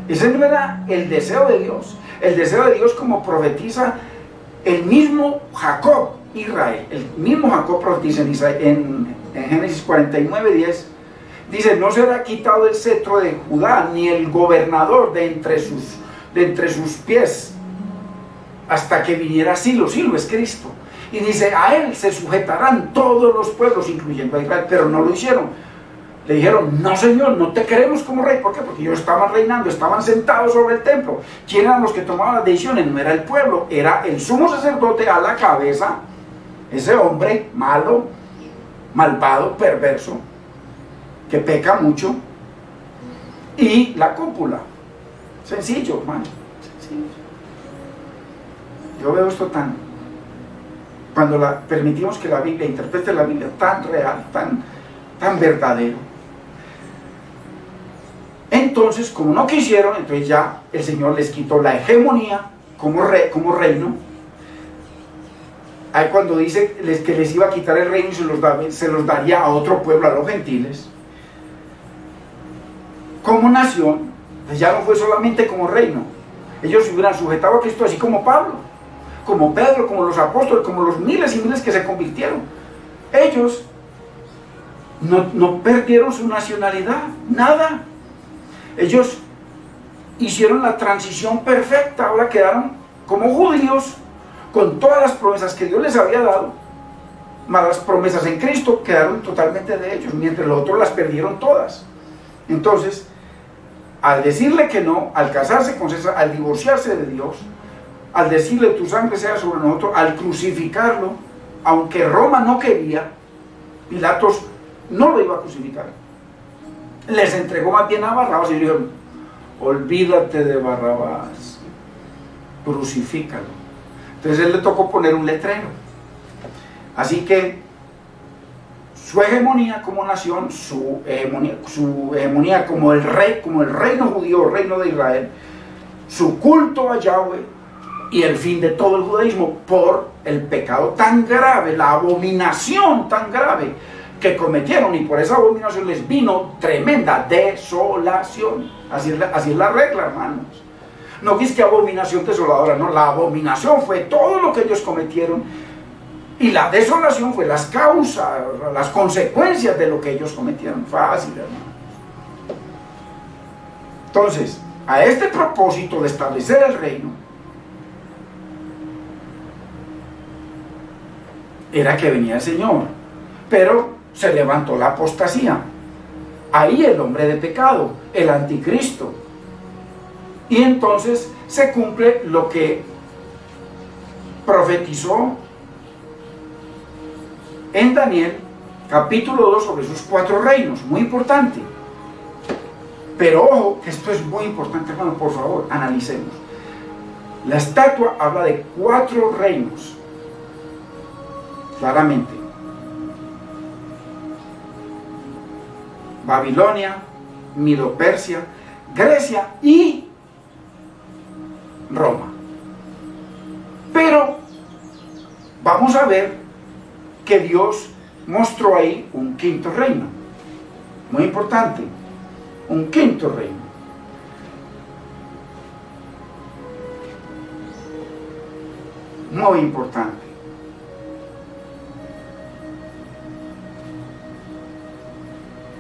S1: Ese no era el deseo de Dios. El deseo de Dios, como profetiza el mismo Jacob, Israel, el mismo Jacob profetiza en Génesis 49:10, dice, no será quitado el cetro de Judá, ni el gobernador de entre sus pies, hasta que viniera Silo. Silo es Cristo. Y dice, a Él se sujetarán todos los pueblos, incluyendo a Israel, pero no lo hicieron. Le dijeron, no Señor, no te queremos como rey. ¿Por qué? Porque ellos estaban reinando, estaban sentados sobre el templo. ¿Quién eran los que tomaban las decisiones? No era el pueblo, era el sumo sacerdote a la cabeza, ese hombre malo, malvado, perverso, que peca mucho, y la cúpula. Sencillo, hermano, sencillo. Yo veo esto cuando permitimos que la Biblia interprete la Biblia tan real, tan verdadero. Entonces, como no quisieron, entonces ya el Señor les quitó la hegemonía como reino. Ahí cuando dice que les iba a quitar el reino y se los daría a otro pueblo, a los gentiles, como nación, pues ya no fue solamente como reino. Ellos se hubieran sujetado a Cristo, así como Pablo, como Pedro, como los apóstoles, como los miles y miles que se convirtieron. Ellos no perdieron su nacionalidad, nada. Ellos hicieron la transición perfecta, ahora quedaron como judíos, con todas las promesas que Dios les había dado, más las promesas en Cristo quedaron totalmente de ellos, mientras los otros las perdieron todas. Entonces, al decirle que no, al casarse con César, al divorciarse de Dios, al decirle tu sangre sea sobre nosotros, al crucificarlo, aunque Roma no quería, Pilatos no lo iba a crucificar. Les entregó más bien a Barrabás y le dijeron, olvídate de Barrabás, crucifícalo. Entonces él le tocó poner un letrero. Así que su hegemonía como nación, su hegemonía como el rey, como el reino judío, reino de Israel, su culto a Yahweh y el fin de todo el judaísmo por el pecado tan grave, la abominación tan grave que cometieron, y por esa abominación les vino tremenda desolación. Así es la regla, hermanos. No que es que abominación desoladora, no, la abominación fue todo lo que ellos cometieron y la desolación fue las causas, las consecuencias de lo que ellos cometieron. Fácil, hermano. Entonces, a este propósito de establecer el reino, era que venía el Señor, pero se levantó la apostasía. Ahí el hombre de pecado, el anticristo. Y entonces se cumple lo que profetizó en Daniel, capítulo 2, sobre sus 4 reinos. Muy importante. Pero ojo, que esto es muy importante, hermano, por favor, analicemos. La estatua habla de 4 reinos, claramente. Babilonia, Medo-Persia, Grecia y Roma. Pero vamos a ver que Dios mostró ahí un 5.º reino, muy importante, un 5.º reino. Muy importante.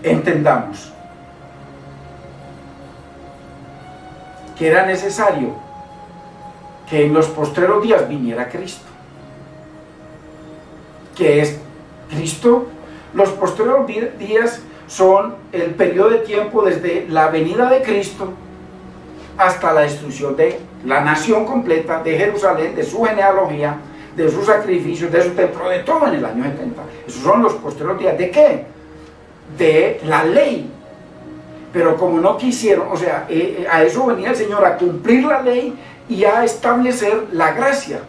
S1: Entendamos que era necesario que en los postreros días viniera Cristo. ¿Qué es Cristo? Los postreros días son el periodo de tiempo desde la venida de Cristo hasta la destrucción de la nación completa, de Jerusalén, de su genealogía, de sus sacrificios, de su templo, de todo en el año 70. Esos son los postreros días. ¿De qué? De la ley. Pero como no quisieron, o sea, a eso venía el Señor, a cumplir la ley y a establecer la gracia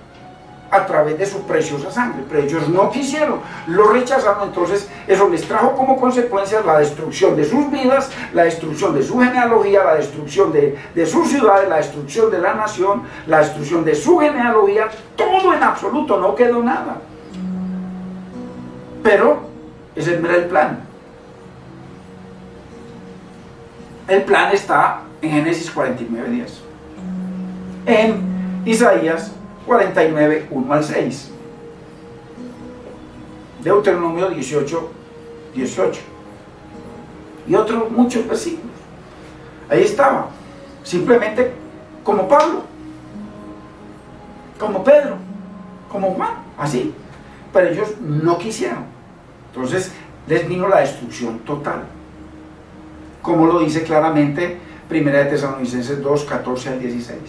S1: a través de su preciosa sangre. Pero ellos no quisieron, lo rechazaron. Entonces eso les trajo como consecuencia la destrucción de sus vidas, la destrucción de su genealogía, la destrucción de sus ciudades, la destrucción de la nación, la destrucción de su genealogía. Todo en absoluto, no quedó nada. Pero ese era el plan. El plan está en Génesis 49:10, en Isaías 49, 1 al 6, Deuteronomio 18, 18 y otros muchos versículos. Ahí estaba, simplemente como Pablo, como Pedro, como Juan, así. Pero ellos no quisieron. Entonces les vino la destrucción total, como lo dice claramente 1 Tesalonicenses 2, 14 al 16.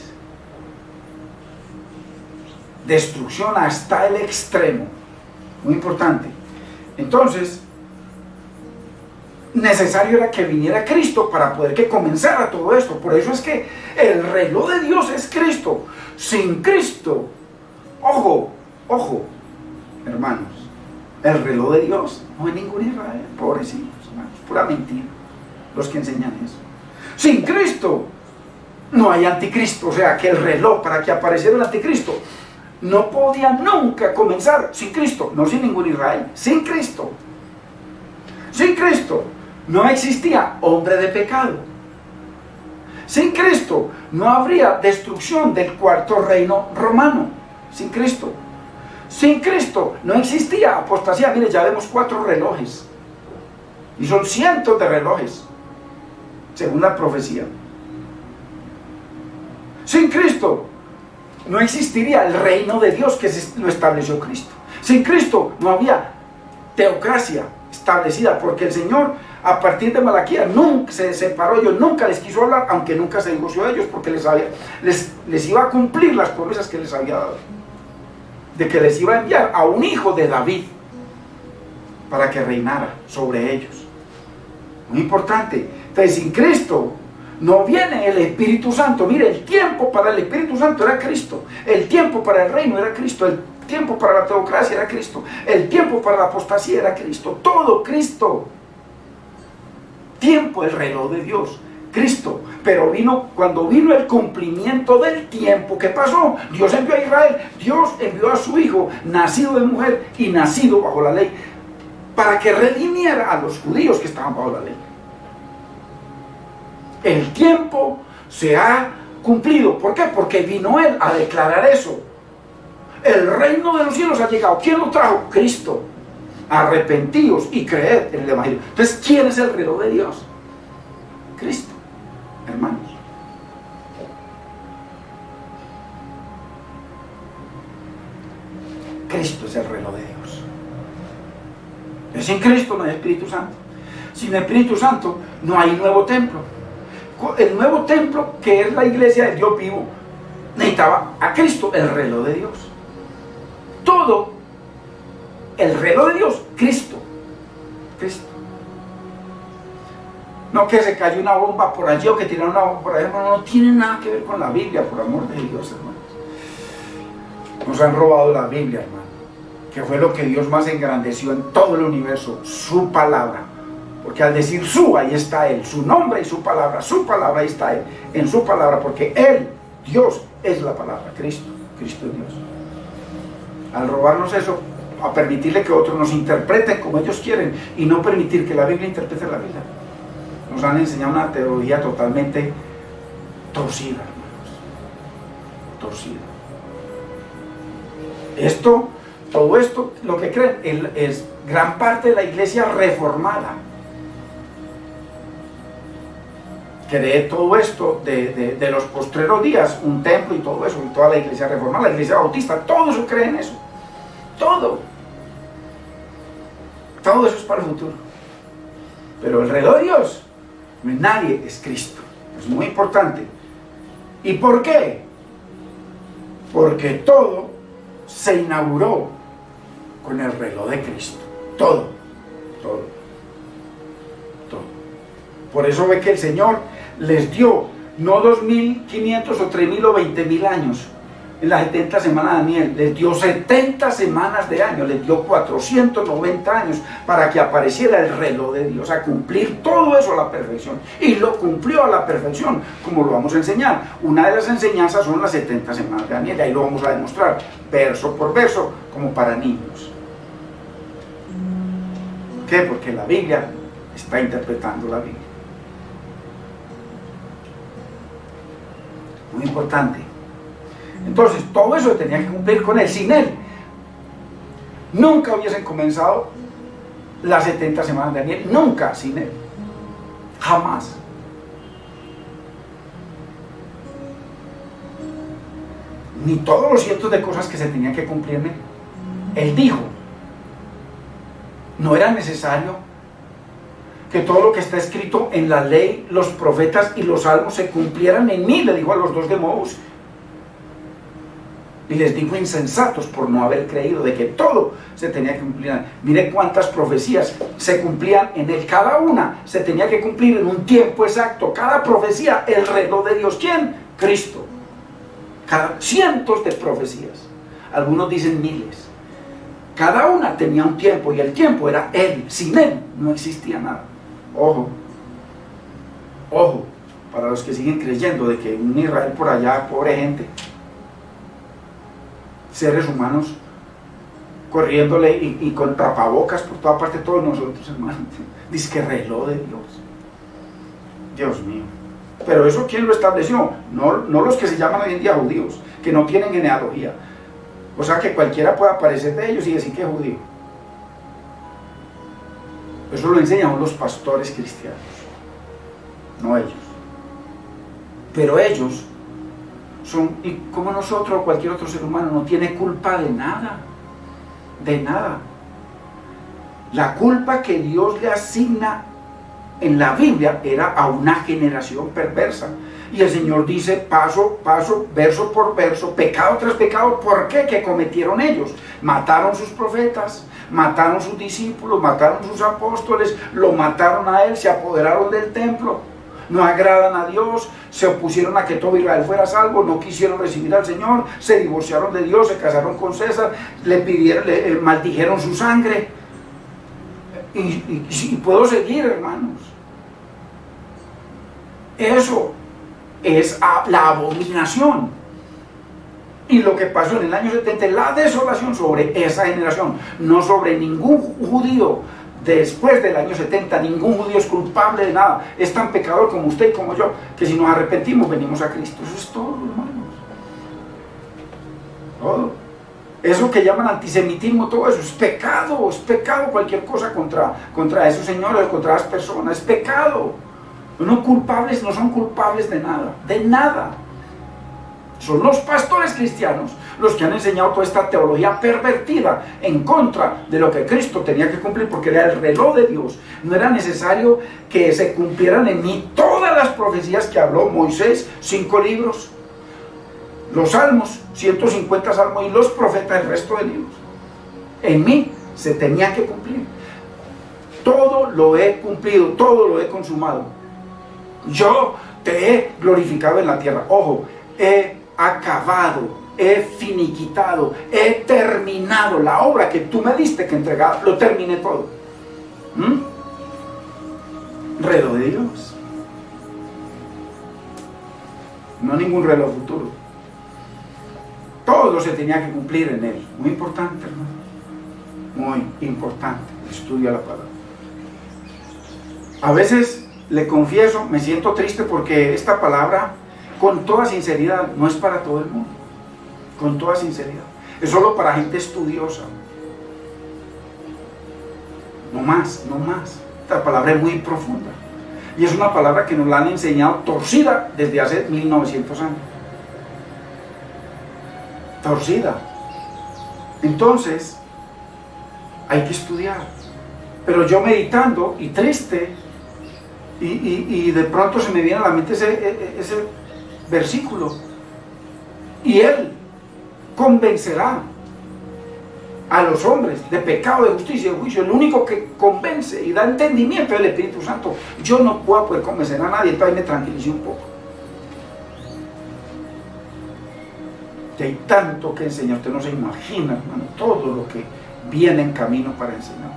S1: Destrucción hasta el extremo, muy importante. Entonces, necesario era que viniera Cristo para poder que comenzara todo esto. Por eso es que el reloj de Dios es Cristo. Sin Cristo, ojo, hermanos, el reloj de Dios no hay ningún Israel. Pobrecitos, hermanos, pura mentira los que enseñan eso. Sin Cristo no hay anticristo. O sea que el reloj, para que apareciera el anticristo, no podía nunca comenzar sin Cristo, no sin ningún Israel, sin Cristo. Sin Cristo no existía hombre de pecado. Sin Cristo no habría destrucción del cuarto reino romano. Sin Cristo. Sin Cristo no existía apostasía. Mire, ya vemos 4 relojes. Y son cientos de relojes, según la profecía. Sin Cristo no existiría el reino de Dios que lo estableció Cristo. Sin Cristo no había teocracia establecida, porque el Señor a partir de Malaquías nunca se separó, ellos nunca les quiso hablar, aunque nunca se divorció de ellos, porque les iba a cumplir las promesas que les había dado, de que les iba a enviar a un hijo de David para que reinara sobre ellos. Muy importante. Entonces, sin Cristo no viene el Espíritu Santo. Mire, el tiempo para el Espíritu Santo era Cristo, el tiempo para el reino era Cristo, el tiempo para la teocracia era Cristo, el tiempo para la apostasía era Cristo, todo Cristo. Tiempo, el reloj de Dios, Cristo. Pero cuando vino el cumplimiento del tiempo, ¿qué pasó? Dios envió a Israel, Dios envió a su hijo, nacido de mujer y nacido bajo la ley, para que redimiera a los judíos que estaban bajo la ley. El tiempo se ha cumplido. ¿Por qué? Porque vino Él a declarar eso. El reino de los cielos ha llegado. ¿Quién lo trajo? Cristo. Arrepentíos y creed en el Evangelio. Entonces, ¿quién es el reloj de Dios? Cristo, hermanos. Cristo es el reloj de Dios. Sin Cristo no hay Espíritu Santo. Sin Espíritu Santo no hay nuevo templo. El nuevo templo, que es la iglesia del Dios vivo, necesitaba a Cristo, el reloj de Dios. Todo el reloj de Dios, Cristo. Cristo. No que se cayó una bomba por allí o que tiraron una bomba por allá, no tiene nada que ver con la Biblia, por amor de Dios, hermanos. Nos han robado la Biblia, hermano, que fue lo que Dios más engrandeció en todo el universo, su palabra. Porque al decir ahí está Él, su nombre y su palabra, ahí está Él, en su palabra, porque Él, Dios, es la palabra, Cristo es Dios. Al robarnos eso, a permitirle que otros nos interpreten como ellos quieren y no permitir que la Biblia interprete la Biblia, nos han enseñado una teología totalmente torcida, hermanos, torcida. Todo esto, lo que creen, es gran parte de la iglesia reformada. Cree todo esto de los postreros días, un templo y todo eso, y toda la iglesia reformada, la iglesia bautista, todo eso cree en eso. Todo eso es para el futuro. Pero el reloj de Dios, nadie, es Cristo. Es muy importante. ¿Y por qué? Porque todo se inauguró con el reloj de Cristo. Todo. Por eso ve que el Señor les dio no 2.500 o 3.000 o 20.000 años en las 70 semanas de Daniel, les dio 70 semanas de años, les dio 490 años para que apareciera el reloj de Dios, a cumplir todo eso a la perfección. Y lo cumplió a la perfección, como lo vamos a enseñar. Una de las enseñanzas son las 70 semanas de Daniel, y ahí lo vamos a demostrar, verso por verso, como para niños. ¿Por qué? Porque la Biblia está interpretando la Biblia. Muy importante. Entonces, todo eso tenía que cumplir con Él. Sin Él, nunca hubiesen comenzado las 70 semanas de Daniel. Nunca, sin Él. Jamás. Ni todos los cientos de cosas que se tenían que cumplir en Él. Él dijo, no era necesario que todo lo que está escrito en la ley, los profetas y los salmos se cumplieran en mí, le dijo a los 2 de Moabus. Y les dijo insensatos por no haber creído de que todo se tenía que cumplir. Mire cuántas profecías se cumplían en él. Cada una se tenía que cumplir en un tiempo exacto. Cada profecía, el reloj de Dios. ¿Quién? Cristo. Cientos de profecías. Algunos dicen miles. Cada una tenía un tiempo y el tiempo era Él. Sin Él no existía nada. Ojo. Ojo. Para los que siguen creyendo de que un Israel por allá, pobre gente. seres humanos corriéndole y con tapabocas por toda parte, todos nosotros, hermano. Dice que reloj de Dios. Dios mío. Pero eso, ¿quién lo estableció? No los que se llaman hoy en día judíos, que no tienen genealogía. O sea que cualquiera puede aparecer de ellos y decir que es judío. Eso lo enseñan los pastores cristianos, no ellos. Pero ellos son, y como nosotros o cualquier otro ser humano, no tiene culpa de nada. De nada. La culpa que Dios le asigna en la Biblia era a una generación perversa. Y el Señor dice paso, paso, verso por verso, pecado tras pecado. ¿Por qué? ¿Qué cometieron ellos? Mataron sus profetas, mataron sus discípulos, mataron sus apóstoles, lo mataron a él, se apoderaron del templo, no agradan a Dios, se opusieron a que todo Israel fuera salvo, no quisieron recibir al Señor, se divorciaron de Dios, se casaron con César, le maldijeron su sangre. Y puedo seguir, hermanos. Eso es la abominación. Y lo que pasó en el año 70, la desolación sobre esa generación, no sobre ningún judío. Después del año 70, ningún judío es culpable de nada. Es tan pecador como usted y como yo, que si nos arrepentimos, venimos a Cristo. Eso es todo, hermanos. Todo. Eso que llaman antisemitismo, todo eso es pecado cualquier cosa contra esos señores, contra las personas, es pecado. No culpables, no son culpables de nada. Son los pastores cristianos los que han enseñado toda esta teología pervertida en contra de lo que Cristo tenía que cumplir, porque era el reloj de Dios. No era necesario que se cumplieran en mí todas las profecías que habló Moisés, 5 libros, los salmos, 150 salmos, y los profetas, el resto de libros. En mí se tenía que cumplir. Todo lo he cumplido, todo lo he consumado. Yo te he glorificado en la tierra. Ojo, he acabado, he finiquitado, he terminado la obra que tú me diste que entregar, lo terminé todo. Reloj de Dios. No ningún reloj futuro. Todo se tenía que cumplir en él. Muy importante, hermano. Muy importante. Estudia la palabra. A veces, le confieso, me siento triste porque esta palabra, con toda sinceridad, no es para todo el mundo. Con toda sinceridad. Es solo para gente estudiosa. No más. Esta palabra es muy profunda. Y es una palabra que nos la han enseñado torcida desde hace 1900 años. Torcida. Entonces, hay que estudiar. Pero yo meditando y triste, y de pronto se me viene a la mente ese versículo. Y Él convencerá a los hombres de pecado, de justicia y de juicio. El único que convence y da entendimiento es el Espíritu Santo. Yo no puedo poder convencer a nadie, entonces me tranquilicé un poco. Que hay tanto que enseñar, usted no se imagina, hermano, todo lo que viene en camino para enseñar,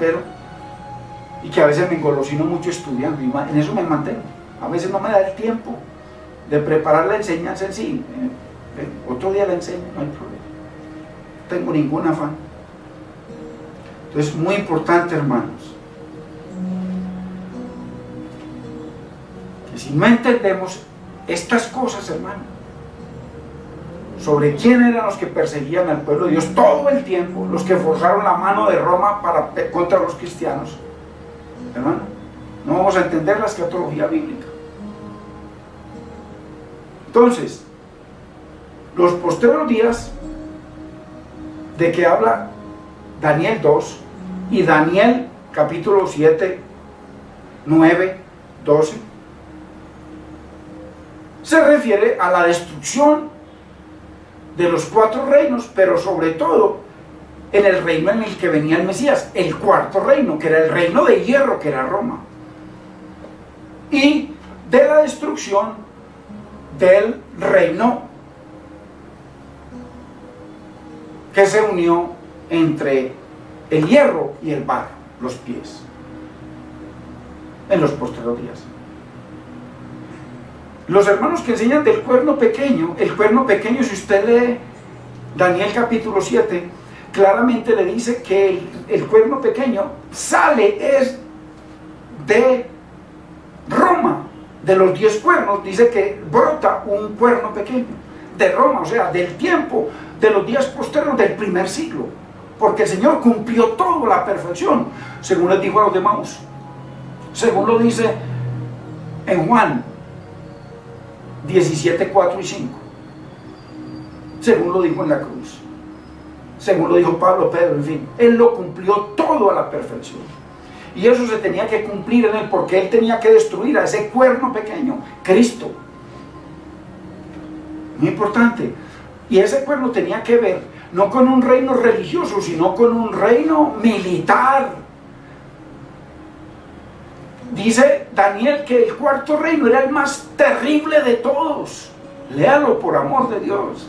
S1: y que a veces me engolosino mucho estudiando, y en eso me mantengo. A veces no me da el tiempo de preparar la enseñanza en sí. Otro día la enseño, no hay problema. No tengo ningún afán. Entonces, muy importante, hermanos, que si no entendemos estas cosas, hermano, sobre quién eran los que perseguían al pueblo de Dios todo el tiempo, los que forzaron la mano de Roma contra los cristianos, hermano, no vamos a entender la escatología bíblica. Entonces, los postreros días de que habla Daniel 2 y Daniel capítulo 7, 9, 12, se refiere a la destrucción de los 4 reinos, pero sobre todo en el reino en el que venía el Mesías, el 4.º reino, que era el reino de hierro, que era Roma, y de la destrucción del reino que se unió entre el hierro y el barro, los pies, en los postreros días. Los hermanos que enseñan del cuerno pequeño, el cuerno pequeño, si usted lee Daniel capítulo 7 claramente le dice que el cuerno pequeño es de Roma. De los 10 cuernos dice que brota un cuerno pequeño de Roma, o sea, del tiempo de los días posteriores del primer siglo, porque el Señor cumplió toda la perfección, según les dijo a los demás, según lo dice en Juan 17, 4 y 5, según lo dijo en la cruz, según lo dijo Pablo, Pedro, en fin, Él lo cumplió todo a la perfección. Y eso se tenía que cumplir en Él, porque Él tenía que destruir a ese cuerno pequeño, Cristo. Muy importante. Y ese cuerno tenía que ver no con un reino religioso, sino con un reino militar. Dice Daniel que el cuarto reino era el más terrible de todos. Léalo, por amor de Dios.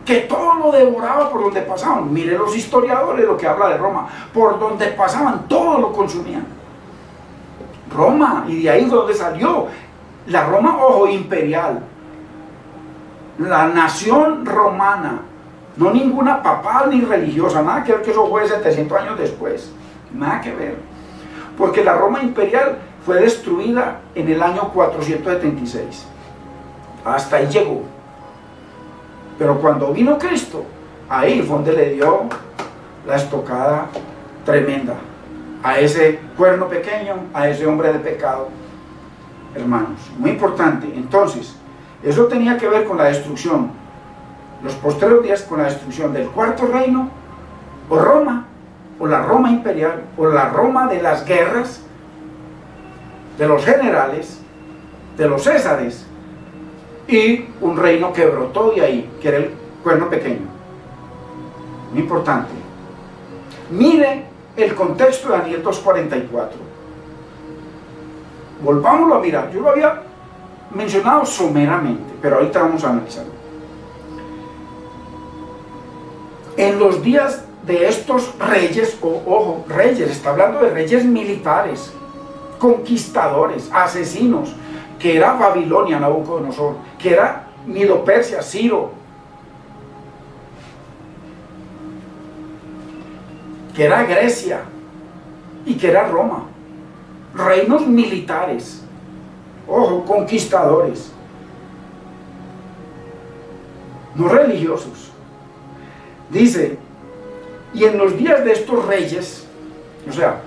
S1: Que todo lo devoraba por donde pasaban. Mire los historiadores lo que habla de Roma. Por donde pasaban, todo lo consumían. Roma, y de ahí es donde salió la Roma, ojo, imperial. La nación romana, no ninguna papal ni religiosa, nada que ver, que eso fue 700 años después. Nada que ver. Porque la Roma imperial fue destruida en el año 476. Hasta ahí llegó. Pero cuando vino Cristo, ahí fue donde le dio la estocada tremenda a ese cuerno pequeño, a ese hombre de pecado, hermanos. Muy importante. Entonces, eso tenía que ver con la destrucción, los posteriores días, con la destrucción del cuarto reino, o Roma, o la Roma imperial, o la Roma de las guerras, de los generales, de los césares, y un reino que brotó de ahí, que era el cuerno pequeño. Muy importante. Mire el contexto de Daniel 2:44. Volvámoslo a mirar. Yo lo había mencionado someramente, pero ahorita vamos a analizarlo. En los días de estos reyes, ojo, reyes, está hablando de reyes militares, conquistadores, asesinos, que era Babilonia, Nabucodonosor, que era Medo-Persia, Ciro, que era Grecia y que era Roma. Reinos militares, ojo, conquistadores, no religiosos. Dice, y en los días de estos reyes, o sea,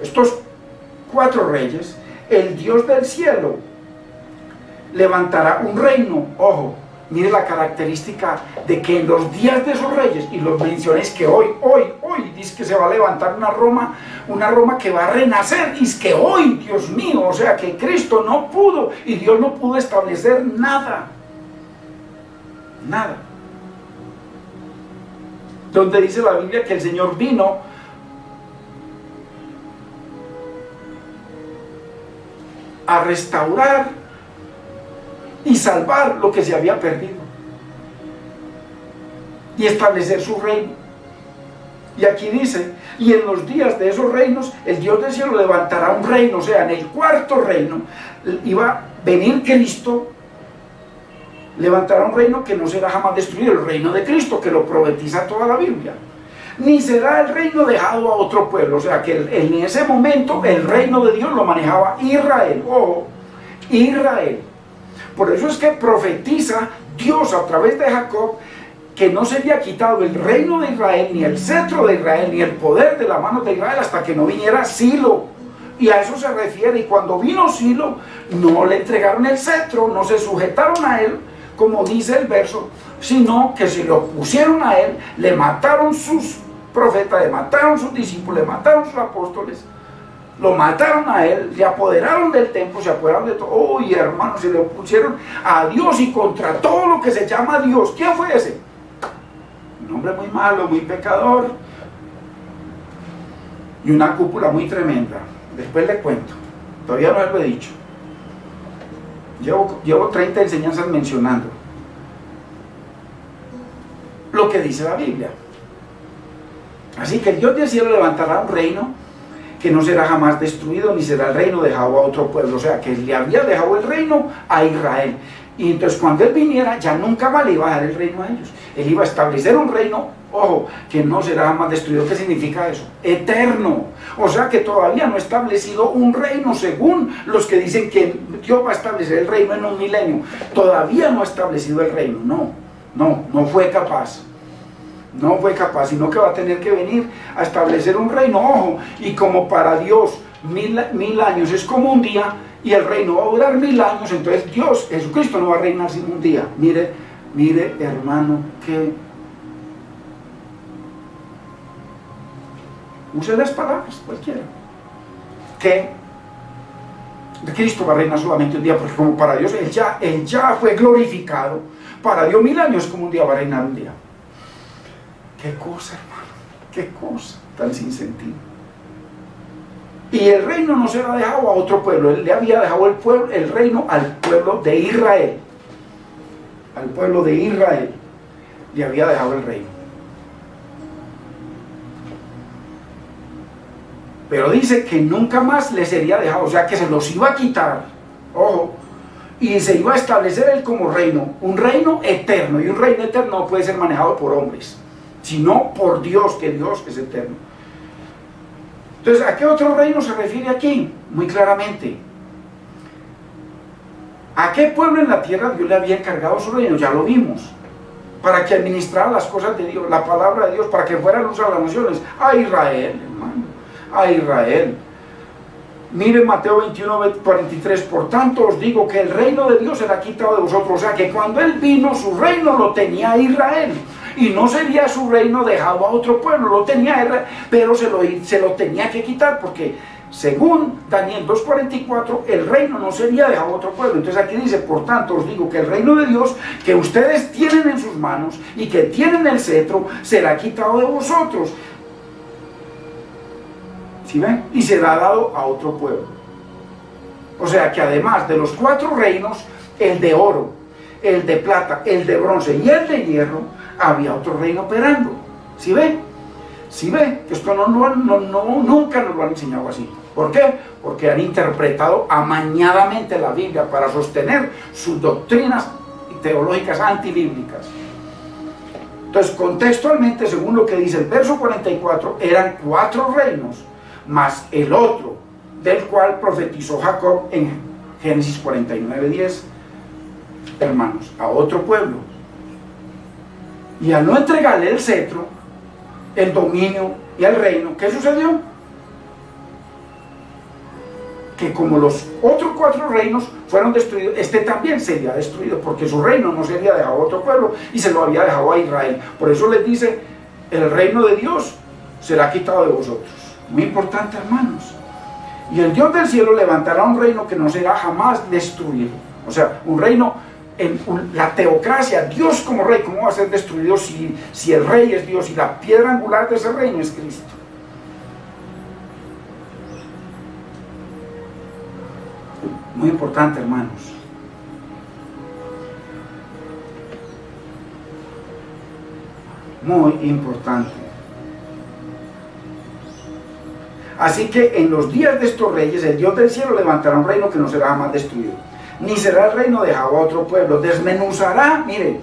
S1: estos 4 reyes, el Dios del cielo levantará un reino. Ojo, mire la característica de que en los días de esos reyes, y los mencionéis que hoy, dice que se va a levantar una Roma que va a renacer, y es que hoy, Dios mío, o sea que Cristo no pudo, y Dios no pudo establecer nada, donde dice la Biblia que el Señor vino a restaurar y salvar lo que se había perdido y establecer su reino. Y aquí dice, y en los días de esos reinos el Dios del cielo levantará un reino, o sea, en el cuarto reino iba a venir Cristo, levantará un reino que no será jamás destruido, el reino de Cristo, que lo profetiza toda la Biblia. Ni será el reino dejado a otro pueblo, o sea que en ese momento el reino de Dios lo manejaba Israel, ojo, Israel. Por eso es que profetiza Dios a través de Jacob que no sería quitado el reino de Israel, ni el cetro de Israel, ni el poder de la mano de Israel hasta que no viniera Silo. Y a eso se refiere, y cuando vino Silo no le entregaron el cetro, no se sujetaron a él, como dice el verso, sino que se lo pusieron a él, le mataron sus profetas, le mataron sus discípulos, le mataron sus apóstoles, lo mataron a él, le apoderaron del templo, se apoderaron de todo. Uy, hermanos, se le pusieron a Dios y contra todo lo que se llama Dios. ¿Quién fue ese? Un hombre muy malo, muy pecador, y una cúpula muy tremenda. Después le cuento, todavía no lo he dicho. Llevo 30 enseñanzas mencionando lo que dice la Biblia. Así que el Dios del cielo levantará un reino que no será jamás destruido, ni será el reino dejado a otro pueblo. O sea, que le había dejado el reino a Israel. Y entonces cuando él viniera, ya nunca más le iba a dar el reino a ellos. Él iba a establecer un reino, ojo, que no será jamás destruido. ¿Qué significa eso? Eterno. O sea que todavía no ha establecido un reino, según los que dicen que Dios va a establecer el reino en un milenio. Todavía no ha establecido el reino. No fue capaz. No fue capaz, sino que va a tener que venir a establecer un reino. Ojo, y como para Dios mil años es como un día, y el reino va a durar 1000 años, entonces Dios, Jesucristo, no va a reinar sin un día. Mire, hermano, que use las palabras, cualquiera, que Cristo va a reinar solamente un día, porque como para Dios, Él ya fue glorificado. Para Dios 1000 años es como un día, va a reinar un día. Qué cosa, hermano, qué cosa tan sin sentido. Y el reino no se lo ha dejado a otro pueblo. Él le había dejado el reino al pueblo de Israel. Al pueblo de Israel le había dejado el reino. Pero dice que nunca más le sería dejado, o sea que se los iba a quitar. Ojo. Y se iba a establecer él como reino, un reino eterno. Y un reino eterno no puede ser manejado por hombres, sino por Dios, que Dios es eterno. Entonces, ¿a qué otro reino se refiere aquí? Muy claramente. ¿A qué pueblo en la tierra Dios le había encargado su reino? Ya lo vimos. Para que administrara las cosas de Dios, la palabra de Dios, para que fuera luz a las naciones. A Israel, hermano. A Israel. Mire Mateo 21, 43. Por tanto os digo que el reino de Dios será quitado de vosotros. O sea que cuando Él vino, su reino lo tenía Israel. Y no sería su reino dejado a otro pueblo, lo tenía Israel, pero se lo tenía que quitar, porque según Daniel 2:44, el reino no sería dejado a otro pueblo. Entonces aquí dice, por tanto os digo que el reino de Dios, que ustedes tienen en sus manos y que tienen el cetro, será quitado de vosotros. ¿Sí ven? Y será dado a otro pueblo. O sea que además de los 4 reinos, el de oro, el de plata, el de bronce y el de hierro, había otro reino operando. ¿Sí ven? ¿Sí ven? Que esto nunca nos lo han enseñado así. ¿Por qué? Porque han interpretado amañadamente la Biblia para sostener sus doctrinas teológicas antibíblicas. Entonces, contextualmente, según lo que dice el verso 44, eran 4 reinos, más el otro, del cual profetizó Jacob en Génesis 49:10, hermanos, a otro pueblo. Y al no entregarle el cetro, el dominio y el reino, ¿qué sucedió? Que como los otros 4 reinos fueron destruidos, este también sería destruido, porque su reino no sería dejado a otro pueblo y se lo había dejado a Israel. Por eso les dice, el reino de Dios será quitado de vosotros. Muy importante, hermanos. Y el Dios del cielo levantará un reino que no será jamás destruido. O sea, un reino, la teocracia, Dios como rey, ¿cómo va a ser destruido si el rey es Dios y la piedra angular de ese reino es Cristo? Muy importante, hermanos. Muy importante. Así que en los días de estos reyes, el Dios del cielo levantará un reino que no será jamás destruido, ni será el reino dejado a otro pueblo. Desmenuzará, mire,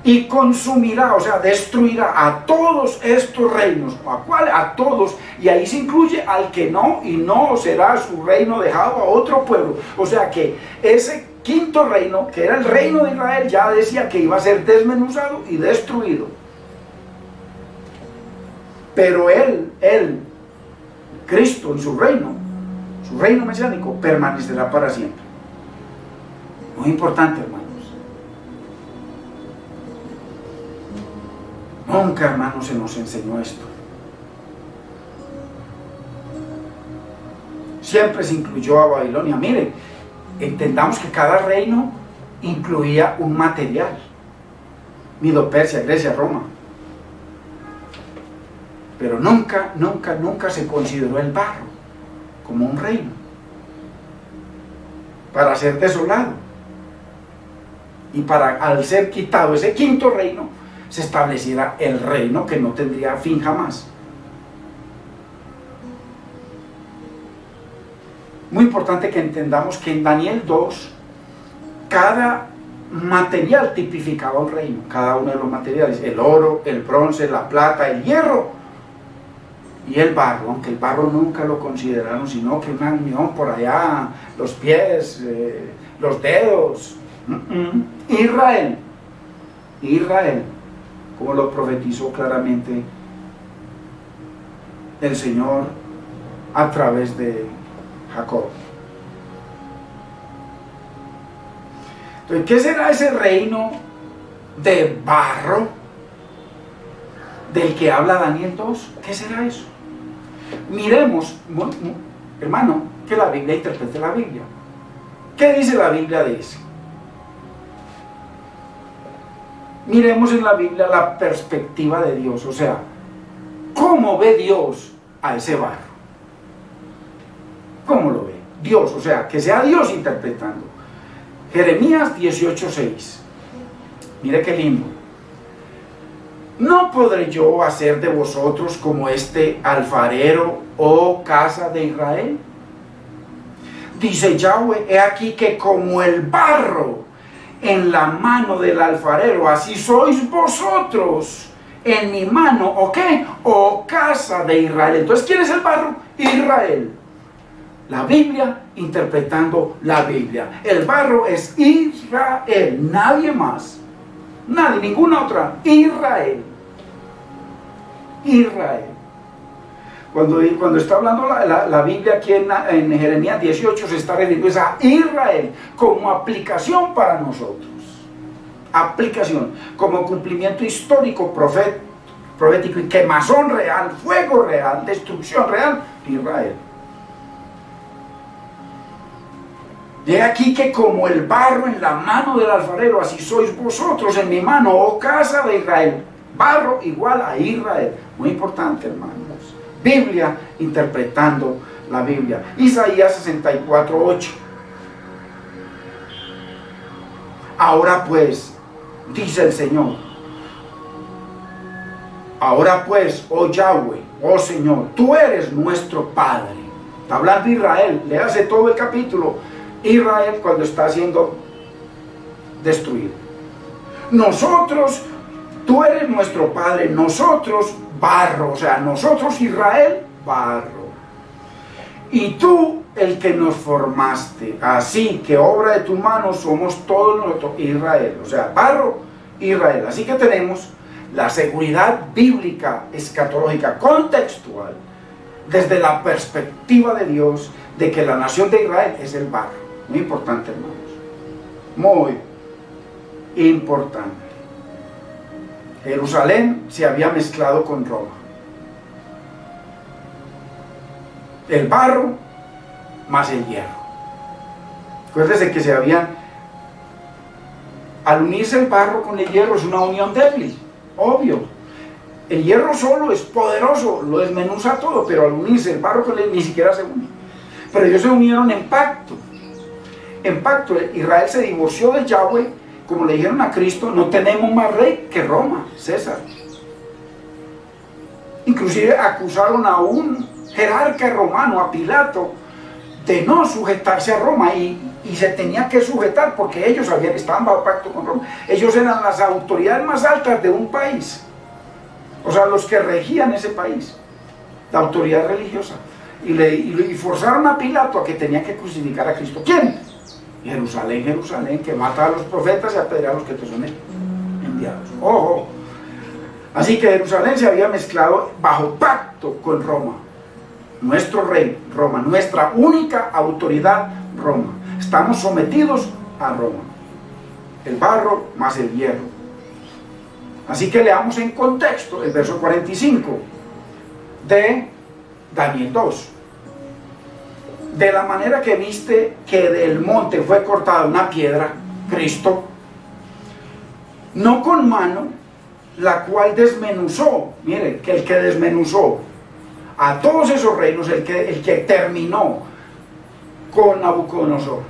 S1: y consumirá, o sea, destruirá a todos estos reinos. ¿A cuál? A todos. Y ahí se incluye al que no, y no será su reino dejado a otro pueblo. O sea que ese 5.º reino, que era el reino de Israel, ya decía que iba a ser desmenuzado y destruido. Pero él, Cristo y su reino mesiánico, permanecerá para siempre. Muy importante, hermanos. Nunca, hermanos, se nos enseñó esto. Siempre se incluyó a Babilonia. Miren, entendamos que cada reino incluía un material. Medo Persia, Grecia, Roma. Pero nunca se consideró el barro como un reino para ser desolado. Y al ser quitado ese 5.º reino, se estableciera el reino que no tendría fin jamás. Muy importante que entendamos que en Daniel 2, cada material tipificaba un reino, cada uno de los materiales, el oro, el bronce, la plata, el hierro y el barro, aunque el barro nunca lo consideraron, sino que una unión por allá, los pies, los dedos. Israel, como lo profetizó claramente el Señor a través de Jacob. Entonces, ¿qué será ese reino de barro del que habla Daniel 2? ¿Qué será eso? Miremos, hermano, que la Biblia interprete la Biblia. ¿Qué dice la Biblia de eso? Miremos en la Biblia la perspectiva de Dios, o sea, ¿cómo ve Dios a ese barro? ¿Cómo lo ve? Dios, o sea, que sea Dios interpretando. Jeremías 18:6. Mire qué lindo. ¿No podré yo hacer de vosotros como este alfarero, oh casa de Israel? Dice Yahweh, he aquí que como el barro en la mano del alfarero, así sois vosotros en mi mano, ¿o qué? Oh casa de Israel. Entonces, ¿quién es el barro? Israel. La Biblia interpretando la Biblia. El barro es Israel, nadie más. Nadie, ninguna otra. Israel. Israel. Cuando está hablando la Biblia aquí en Jeremías 18, se está refiriendo a Israel como aplicación para nosotros. Aplicación, como cumplimiento histórico, profético y quemazón real, fuego real, destrucción real, Israel. De aquí que como el barro en la mano del alfarero, así sois vosotros en mi mano, oh casa de Israel. Barro igual a Israel. Muy importante, hermanos. Biblia interpretando la Biblia. Isaías 64:8. Ahora pues, dice el Señor, ahora pues, oh Yahweh, oh Señor, tú eres nuestro Padre. Está hablando Israel, le hace todo el capítulo. Israel cuando está siendo destruido. Nosotros, tú eres nuestro Padre, nosotros barro, o sea, nosotros Israel, barro. Y tú el que nos formaste, así que obra de tu mano somos todos nosotros Israel, o sea, barro, Israel. Así que tenemos la seguridad bíblica, escatológica, contextual, desde la perspectiva de Dios, de que la nación de Israel es el barro. Muy importante, hermanos. Muy importante. Jerusalén se había mezclado con Roma. El barro más el hierro. Acuérdense que se habían... Al unirse el barro con el hierro es una unión débil, obvio. El hierro solo es poderoso, lo desmenuza todo, pero al unirse el barro con él ni siquiera se une. Pero ellos se unieron en pacto. En pacto, Israel se divorció de Yahweh, como le dijeron a Cristo, no tenemos más rey que Roma, César. Inclusive acusaron a un jerarca romano, a Pilato, de no sujetarse a Roma y se tenía que sujetar porque ellos estaban bajo pacto con Roma. Ellos eran las autoridades más altas de un país, o sea, los que regían ese país, la autoridad religiosa. Y forzaron a Pilato a que tenía que crucificar a Cristo. ¿Quién? Jerusalén, Jerusalén, que mata a los profetas y apedrea a los que te son enviados. Ojo. Así que Jerusalén se había mezclado bajo pacto con Roma. Nuestro rey, Roma, nuestra única autoridad, Roma. Estamos sometidos a Roma. El barro más el hierro. Así que leamos en contexto el verso 45 de Daniel 2. De la manera que viste que del monte fue cortada una piedra, Cristo, no con mano, la cual desmenuzó, mire, que el que desmenuzó a todos esos reinos, el que terminó con Nabucodonosor,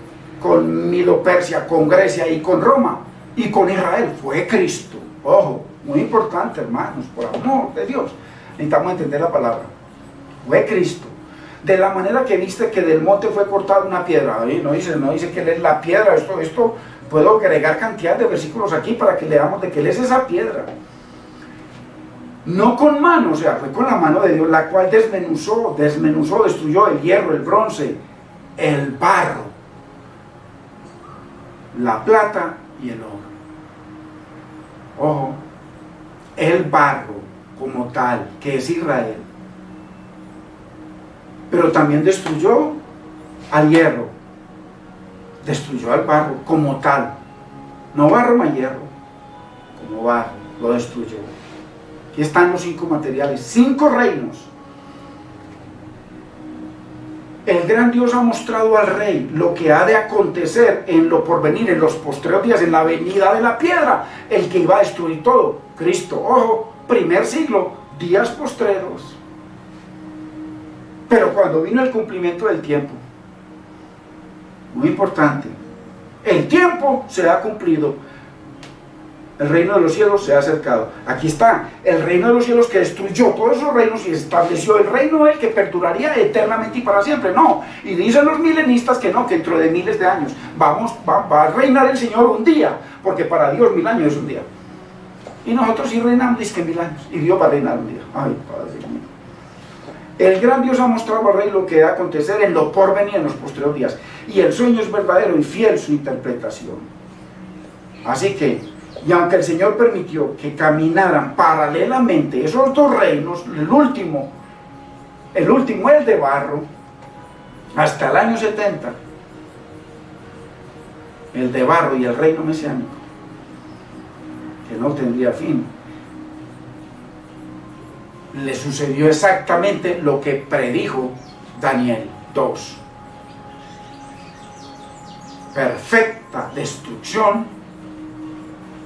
S1: con Medo-Persia, con Grecia y con Roma y con Israel, fue Cristo. Ojo, muy importante, hermanos, por amor de Dios, necesitamos entender la palabra. Fue Cristo. de la manera que viste que del monte fue cortada una piedra. No dice que Él es la piedra. Esto puedo agregar cantidad de versículos aquí para que leamos de que Él es esa piedra. No con mano, o sea, fue con la mano de Dios, la cual desmenuzó, destruyó el hierro, el bronce, el barro, la plata y el oro. Ojo, el barro como tal, que es Israel, pero también destruyó al hierro, destruyó al barro como tal, no barro más hierro, como barro, lo destruyó. Aquí están los 5 materiales, 5 reinos. El gran Dios ha mostrado al rey lo que ha de acontecer en lo porvenir, en los postreros días, en la venida de la piedra, el que iba a destruir todo, Cristo. Ojo, primer siglo, días postreros. Pero cuando vino el cumplimiento del tiempo, muy importante, el tiempo se ha cumplido. El reino de los cielos se ha acercado. Aquí está, el reino de los cielos que destruyó todos esos reinos y estableció el reino el que perduraría eternamente y para siempre. No, y dicen los milenistas que no, que dentro de miles de años va a reinar el Señor un día, porque para Dios 1000 años es un día. Y nosotros sí reinamos, dice que 1000 años, y Dios va a reinar un día. Ay, Padre mío. El gran Dios ha mostrado al rey lo que va a acontecer en lo porvenir, en los posteriores días. Y el sueño es verdadero y fiel su interpretación. Así que, y aunque el Señor permitió que caminaran paralelamente esos 2 reinos, el último, el de barro, hasta el año 70, el de barro y el reino mesiánico, que no tendría fin, le sucedió exactamente lo que predijo Daniel 2. Perfecta destrucción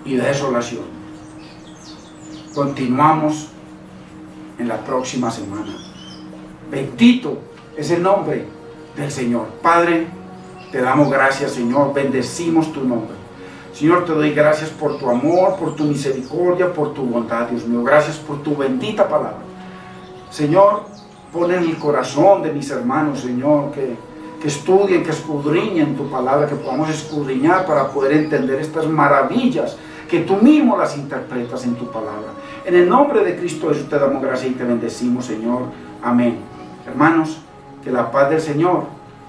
S1: y desolación. Continuamos en la próxima semana. Bendito es el nombre del Señor. Padre, te damos gracias, Señor, bendecimos tu nombre. Señor, te doy gracias por tu amor, por tu misericordia, por tu bondad, Dios mío. Gracias por tu bendita palabra. Señor, pon en el corazón de mis hermanos, Señor, que estudien, que escudriñen tu palabra, que podamos escudriñar para poder entender estas maravillas, que tú mismo las interpretas en tu palabra. En el nombre de Cristo Jesús te damos gracias y te bendecimos, Señor. Amén. Hermanos, que la paz del Señor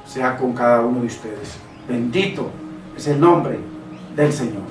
S1: sea con cada uno de ustedes. Bendito es el nombre del Señor.